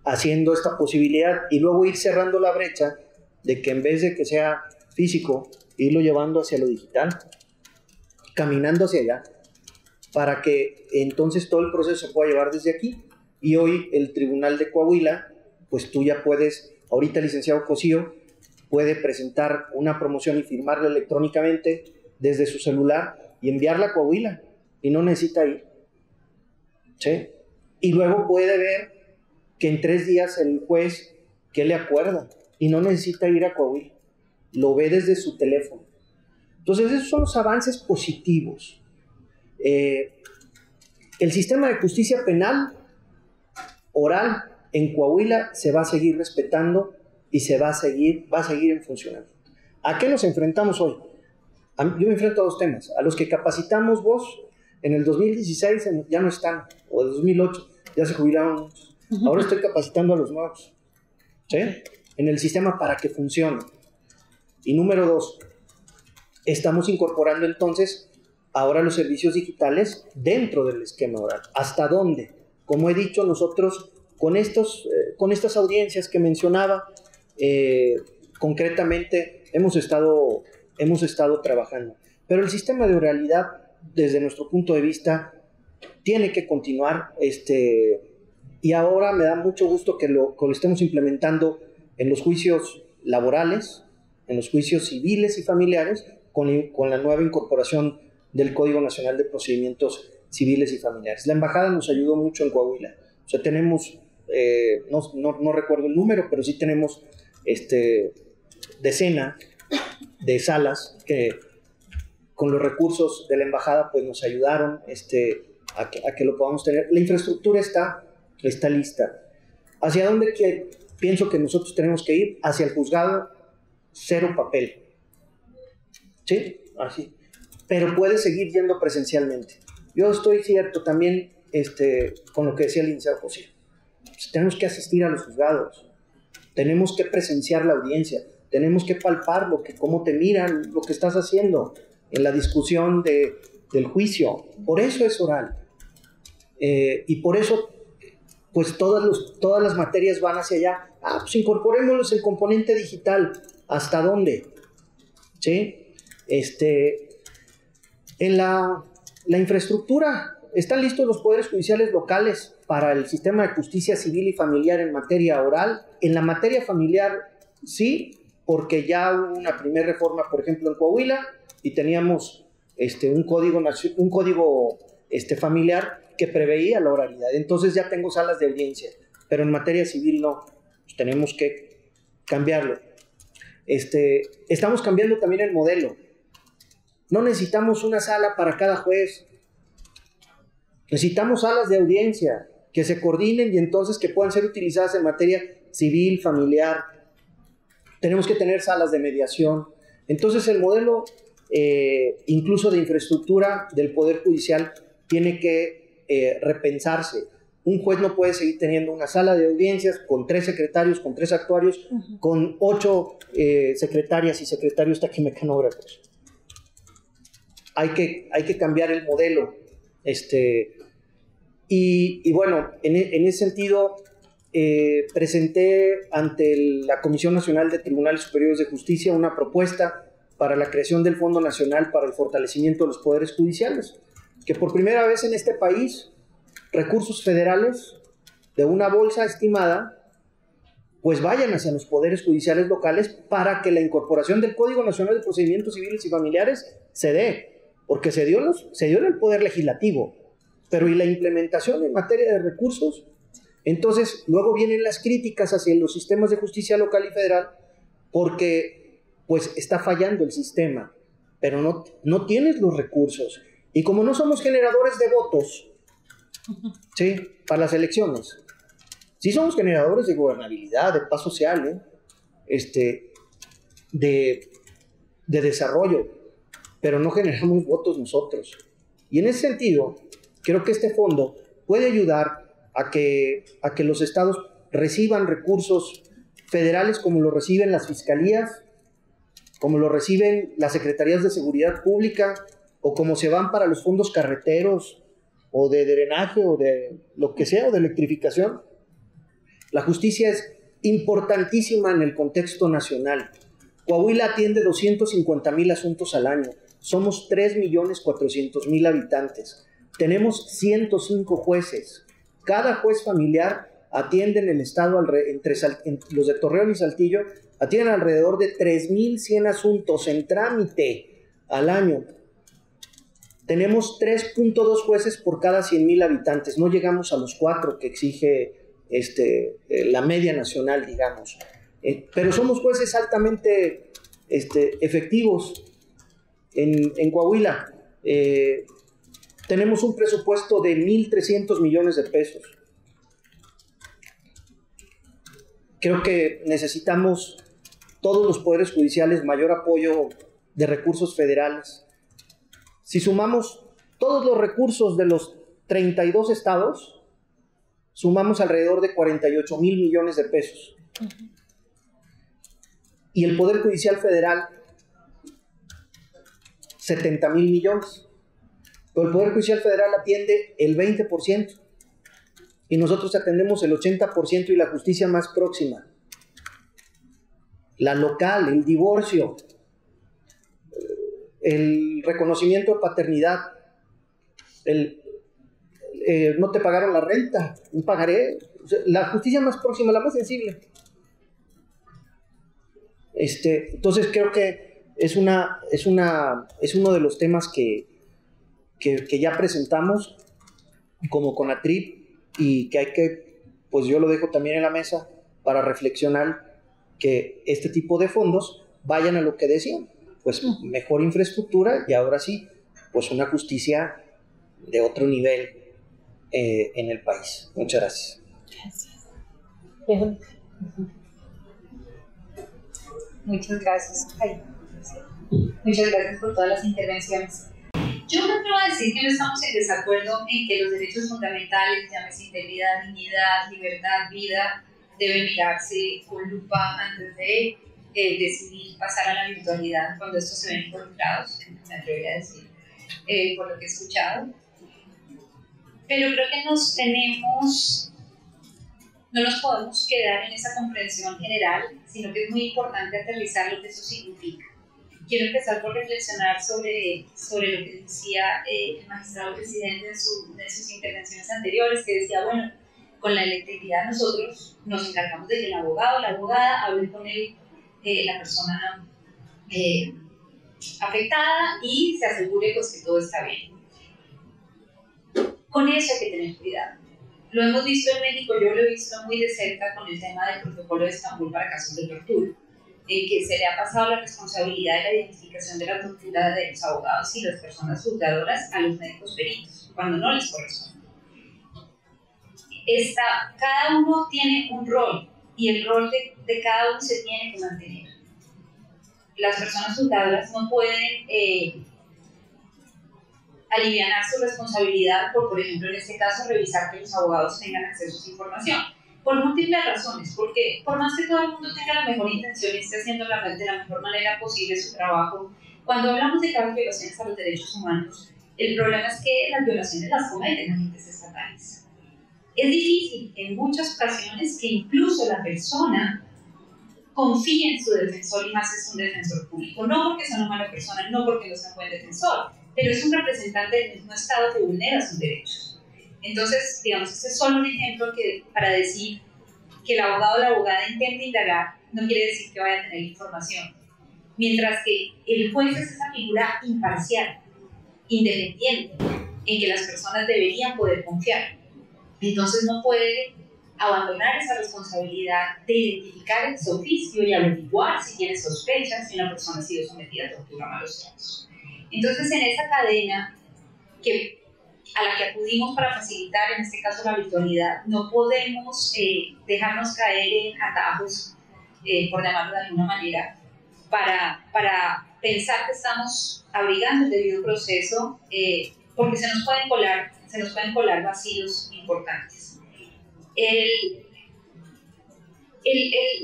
haciendo esta posibilidad, y luego ir cerrando la brecha de que en vez de que sea físico, irlo llevando hacia lo digital, caminando hacia allá, para que entonces todo el proceso se pueda llevar desde aquí. Y hoy el Tribunal de Coahuila, pues tú ya puedes, ahorita el licenciado Cosío puede presentar una promoción y firmarla electrónicamente desde su celular y enviarla a Coahuila, y no necesita ir, ¿sí? Y luego puede ver que en 3 días el juez, ¿qué le acuerda? Y no necesita ir a Coahuila, lo ve desde su teléfono. Entonces esos son los avances positivos. El sistema de justicia penal oral en Coahuila se va a seguir respetando y va a seguir en funcionamiento. ¿A qué nos enfrentamos hoy? Yo me enfrento a 2 temas. A los que capacitamos vos en el 2016 ya no están, o en el 2008 ya se jubilaron muchos. Ahora estoy capacitando a los nuevos, ¿sí? En el sistema para que funcione. Y número 2, estamos incorporando entonces ahora los servicios digitales dentro del esquema oral. ¿Hasta dónde? Como he dicho, nosotros con estas audiencias que mencionaba, concretamente hemos estado trabajando. Pero el sistema de oralidad, desde nuestro punto de vista, tiene que continuar, y ahora me da mucho gusto que lo estemos implementando en los juicios laborales, en los juicios civiles y familiares, con la nueva incorporación del Código Nacional de Procedimientos Civiles y Familiares. La embajada nos ayudó mucho en Coahuila. O sea, tenemos, no recuerdo el número, pero sí tenemos decena de salas que con los recursos de la embajada pues nos ayudaron a que lo podamos tener. La infraestructura está lista. ¿Hacia dónde pienso que nosotros tenemos que ir? Hacia el juzgado, 0 papel. ¿Sí? Así. Pero puede seguir yendo presencialmente. Yo estoy cierto también con lo que decía el licenciado José. Pues tenemos que asistir a los juzgados. Tenemos que presenciar la audiencia. Tenemos que palpar cómo te miran, lo que estás haciendo en la discusión del juicio. Por eso es oral. Y por eso pues todas las materias van hacia allá. Pues incorporémosles el componente digital. ¿Hasta dónde? ¿Sí? En la infraestructura, ¿están listos los poderes judiciales locales para el sistema de justicia civil y familiar en materia oral? En la materia familiar, sí, porque ya hubo una primera reforma, por ejemplo, en Coahuila, y teníamos un código familiar que preveía la oralidad. Entonces ya tengo salas de audiencia, pero en materia civil no. Pues tenemos que cambiarlo. Estamos cambiando también el modelo. No necesitamos una sala para cada juez. Necesitamos salas de audiencia que se coordinen y entonces que puedan ser utilizadas en materia civil, familiar. Tenemos que tener salas de mediación. Entonces el modelo, incluso de infraestructura del Poder Judicial, tiene que repensarse. Un juez no puede seguir teniendo una sala de audiencias con 3 secretarios, con 3 actuarios, con 8 secretarias y secretarios taquimecanógrafos. Hay que cambiar el modelo. Y bueno, en ese sentido, presenté ante la Comisión Nacional de Tribunales Superiores de Justicia una propuesta para la creación del Fondo Nacional para el Fortalecimiento de los Poderes Judiciales, que por primera vez en este país, recursos federales de una bolsa estimada pues vayan hacia los poderes judiciales locales para que la incorporación del Código Nacional de Procedimientos Civiles y Familiares se dé, porque se dio en el Poder Legislativo, pero ¿y la implementación en materia de recursos? Entonces, luego vienen las críticas hacia los sistemas de justicia local y federal, porque pues está fallando el sistema, pero no tienes los recursos. Y como no somos generadores de votos, ¿sí?, para las elecciones, sí somos generadores de gobernabilidad, de paz social, de desarrollo, pero no generamos votos nosotros. Y en ese sentido, creo que este fondo puede ayudar a que los estados reciban recursos federales como lo reciben las fiscalías, como lo reciben las secretarías de seguridad pública, o como se van para los fondos carreteros, o de drenaje, o de lo que sea, o de electrificación. La justicia es importantísima en el contexto nacional. Coahuila atiende 250,000 asuntos al año. Somos 3,400,000 habitantes. Tenemos 105 jueces. Cada juez familiar atiende en el estado, entre los de Torreón y Saltillo, atienden alrededor de 3,100 asuntos en trámite al año. Tenemos 3.2 jueces por cada 100,000 habitantes. No llegamos a los 4 que exige la media nacional, digamos. Pero somos jueces altamente efectivos en Coahuila. Tenemos un presupuesto de 1,300 millones de pesos. Creo que necesitamos todos los poderes judiciales mayor apoyo de recursos federales. Si sumamos todos los recursos de los 32 estados, sumamos alrededor de 48,000 millones de pesos. Y el Poder Judicial Federal, 70,000 millones. Pero el Poder Judicial Federal atiende el 20%. Y nosotros atendemos el 80% y la justicia más próxima. La local, el divorcio, el reconocimiento de paternidad, no te pagaron la renta, un pagaré. O sea, la justicia más próxima, la más sensible. Entonces creo que es uno de los temas que ya presentamos como CONATRIP y que hay que, pues yo lo dejo también en la mesa para reflexionar, que este tipo de fondos vayan a lo que decían, pues mejor infraestructura y ahora sí, pues una justicia de otro nivel en el país. Muchas gracias. Gracias. Muchas gracias. Muchas gracias por todas las intervenciones. Yo me atrevo a decir que no estamos en desacuerdo en que los derechos fundamentales, llámese integridad, dignidad, libertad, vida, deben mirarse con lupa antes de decidir pasar a la virtualidad cuando estos se ven involucrados, me atrevería a decir, por lo que he escuchado. Pero creo que no nos podemos quedar en esa comprensión general, sino que es muy importante aterrizar lo que eso significa. Quiero empezar por reflexionar sobre lo que decía el magistrado presidente de sus intervenciones anteriores, que decía, bueno, con la electricidad nosotros nos encargamos de que el abogado o la abogada hable con la persona afectada y se asegure pues, que todo está bien. Con eso hay que tener cuidado. Lo hemos visto en México, yo lo he visto muy de cerca con el tema del protocolo de Estambul para casos de tortura, en que se le ha pasado la responsabilidad de la identificación de la tortura de los abogados y las personas juzgadoras a los médicos peritos, cuando no les corresponde. Cada uno tiene un rol y el rol de cada uno se tiene que mantener. Las personas juzgadoras no pueden alivianar su responsabilidad por ejemplo, en este caso, revisar que los abogados tengan acceso a su información. Por múltiples razones, porque por más que todo el mundo tenga la mejor intención y esté haciendo de la mejor manera posible su trabajo, cuando hablamos de graves violaciones a los derechos humanos, el problema es que las violaciones las cometen agentes estatales. Es difícil en muchas ocasiones que incluso la persona confíe en su defensor y más es un defensor público, no porque sea una mala persona, no porque no sea un buen defensor, pero es un representante del mismo Estado que vulnera sus derechos. Entonces, digamos, ese es solo un ejemplo para decir que el abogado o la abogada intente indagar no quiere decir que vaya a tener información. Mientras que el juez es esa figura imparcial, independiente, en que las personas deberían poder confiar. Entonces no puede abandonar esa responsabilidad de identificar el oficio y averiguar si tiene sospechas si una persona ha sido sometida a tortura o malos tratos. Entonces, en esa cadena a la que acudimos para facilitar, en este caso, la virtualidad, no podemos dejarnos caer en atajos, por llamarlo de alguna manera, para pensar que estamos abrigando el debido proceso, porque se nos pueden colar vacíos importantes.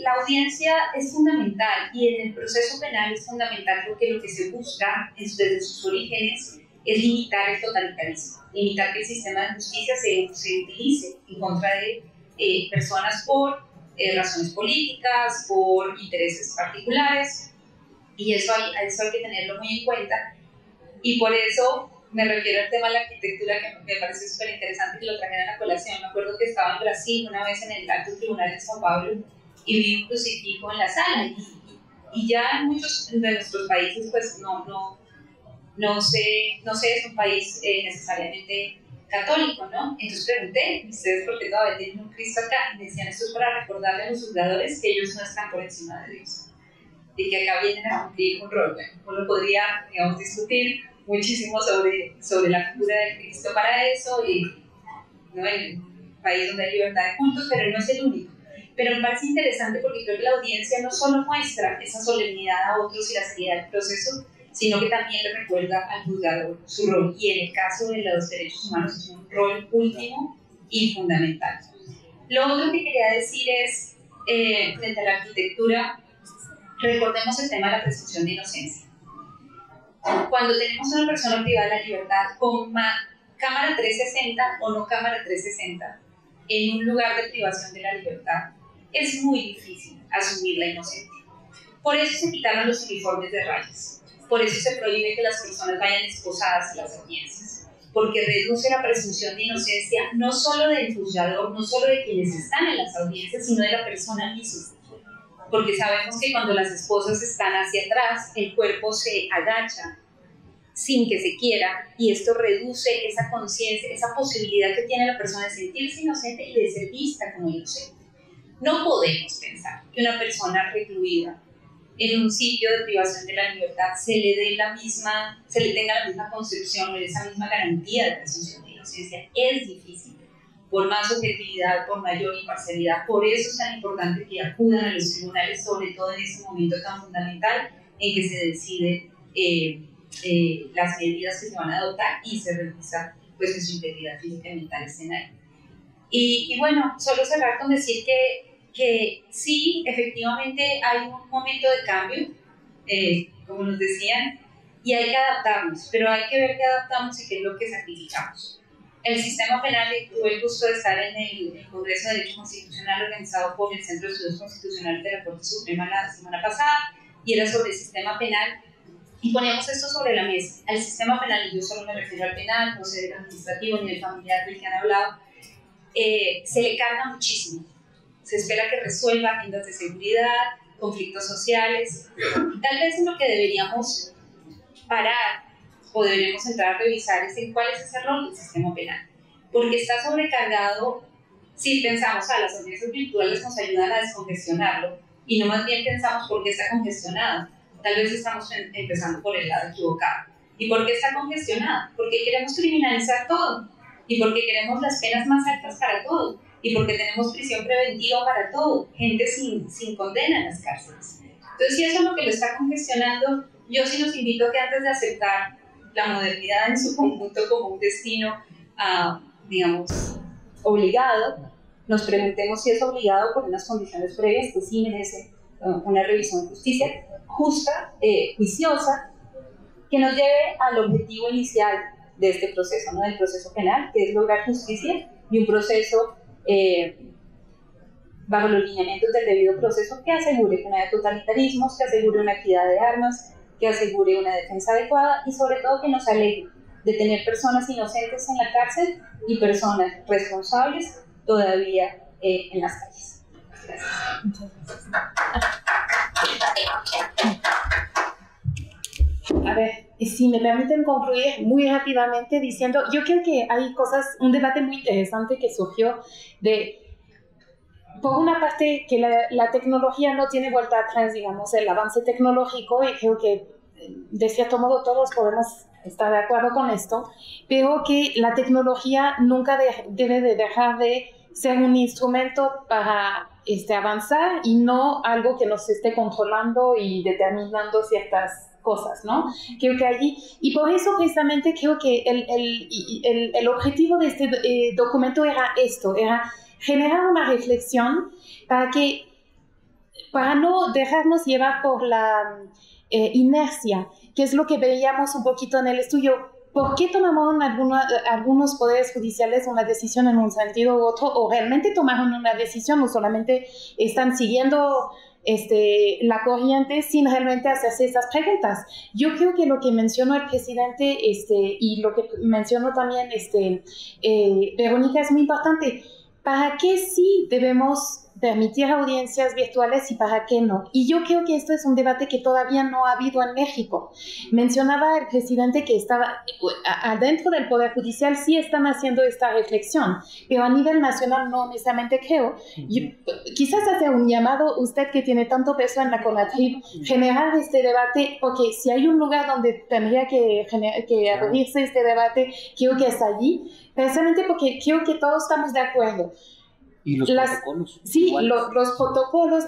La audiencia es fundamental y en el proceso penal es fundamental porque lo que se busca desde sus orígenes es limitar el totalitarismo, limitar que el sistema de justicia se utilice en contra de personas por razones políticas, por intereses particulares, y eso hay que tenerlo muy en cuenta. Y por eso me refiero al tema de la arquitectura, que me parece súper interesante que lo trajeran a colación. Me acuerdo que estaba en Brasil una vez en el Alto Tribunal de São Paulo y vi un crucifijo en la sala, y ya en muchos de nuestros países pues no sé, es un país necesariamente católico, ¿no? Entonces pregunté, ¿ustedes por qué todavía tienen un Cristo acá? Y me decían, esto es para recordarle a los juzgadores que ellos no están por encima de Dios y que acá vienen a cumplir un rol. Bueno, uno podría, digamos, discutir muchísimo sobre la figura de Cristo para eso, y ¿no? En un país donde hay libertad de cultos, pero no es el único. Pero me parece interesante porque creo que la audiencia no solo muestra esa solemnidad a otros y la seriedad del proceso, sino que también le recuerda al juzgador su rol, y en el caso de los derechos humanos es un rol último y fundamental. Lo otro que quería decir es, frente a la arquitectura, recordemos el tema de la presunción de inocencia. Cuando tenemos a una persona privada de la libertad con cámara 360 o no cámara 360 en un lugar de privación de la libertad, es muy difícil asumir la inocencia. Por eso se quitaron los uniformes de rayas. Por eso se prohíbe que las personas vayan esposadas a las audiencias, porque reduce la presunción de inocencia no solo del juzgador, no solo de quienes están en las audiencias, sino de la persona misma. Porque sabemos que cuando las esposas están hacia atrás, el cuerpo se agacha sin que se quiera, y esto reduce esa conciencia, esa posibilidad que tiene la persona de sentirse inocente y de ser vista como inocente. No podemos pensar que una persona recluida en un sitio de privación de la libertad se le tenga la misma concepción o esa misma garantía de presunción de inocencia. Es difícil, por más objetividad, por mayor imparcialidad. Por eso es tan importante que acudan a los tribunales, sobre todo en este momento tan fundamental en que se decide las medidas que se van a adoptar y se revisa pues en su integridad física y mental escenario. Y bueno, solo cerrar con decir que sí, efectivamente hay un momento de cambio, como nos decían, y hay que adaptarnos, pero hay que ver qué adaptamos y qué es lo que sacrificamos. El sistema penal, tuve el gusto de estar en el Congreso de Derecho Constitucional organizado por el Centro de Estudios Constitucionales de la Corte Suprema la semana pasada, y era sobre el sistema penal, y ponemos esto sobre la mesa. Al sistema penal, y yo solo me refiero al penal, proceder administrativo, nivel familiar del que han hablado, se le carga muchísimo. Se espera que resuelva agendas de seguridad, conflictos sociales. Tal vez en lo que deberíamos parar o deberíamos entrar a revisar es en cuál es ese rol del sistema penal. Porque está sobrecargado, si pensamos, las audiencias virtuales nos ayudan a descongestionarlo, y no más bien pensamos por qué está congestionado. Tal vez estamos empezando por el lado equivocado. ¿Y por qué está congestionado? Porque queremos criminalizar todo, y porque queremos las penas más altas para todo, y porque tenemos prisión preventiva para todo, gente sin condena en las cárceles. Entonces, si eso es lo que lo está congestionando, yo sí los invito a que antes de aceptar la modernidad en su conjunto como un destino, digamos, obligado, nos preguntemos si es obligado por unas condiciones previas que sí merece una revisión de justicia justa, juiciosa, que nos lleve al objetivo inicial de este proceso, ¿no? Del proceso penal, que es lograr justicia y un proceso bajo los lineamientos del debido proceso que asegure que no haya totalitarismos, que asegure una equidad de armas, que asegure una defensa adecuada y sobre todo que nos aleje de tener personas inocentes en la cárcel y personas responsables todavía en las calles. A ver, si me permiten concluir muy rápidamente diciendo, yo creo que hay cosas, un debate muy interesante que surgió de, por una parte, que la tecnología no tiene vuelta atrás, digamos, el avance tecnológico, y creo que de cierto modo todos podemos estar de acuerdo con esto, pero que la tecnología nunca debe de dejar de ser un instrumento para avanzar y no algo que nos esté controlando y determinando ciertas cosas, ¿no? Creo que allí, y por eso precisamente creo que el objetivo de este documento era esto, era generar una reflexión para no dejarnos llevar por la inercia, que es lo que veíamos un poquito en el estudio. ¿Por qué tomaron algunos poderes judiciales una decisión en un sentido u otro? ¿O realmente tomaron una decisión o solamente están siguiendo la corriente sin realmente hacerse esas preguntas? Yo creo que lo que mencionó el presidente y lo que mencionó también Verónica es muy importante. ¿Para qué sí debemos permitir audiencias virtuales y para qué no? Y yo creo que esto es un debate que todavía no ha habido en México. Mencionaba el presidente que estaba adentro del Poder Judicial, sí están haciendo esta reflexión, pero a nivel nacional no necesariamente creo. Quizás hacer un llamado, usted que tiene tanto peso en la CONATRIB, generar este debate, porque si hay un lugar donde tendría que abrirse este debate, creo que es allí, precisamente porque creo que todos estamos de acuerdo. Y los protocolos. Sí, los protocolos.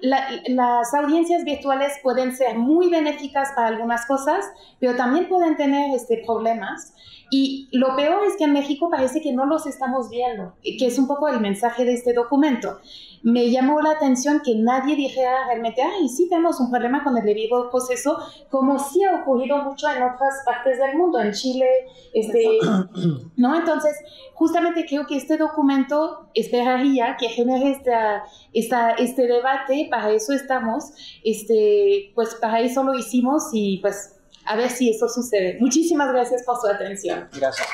Las audiencias virtuales pueden ser muy benéficas para algunas cosas, pero también pueden tener problemas. Y lo peor es que en México parece que no los estamos viendo, que es un poco el mensaje de este documento. Me llamó la atención que nadie dijera realmente, ay, sí tenemos un problema con el debido proceso, como sí ha ocurrido mucho en otras partes del mundo, en Chile, ¿no? Entonces, justamente creo que este documento esperaría que genere este debate, para eso estamos, pues para eso lo hicimos y pues a ver si eso sucede. Muchísimas gracias por su atención. Gracias.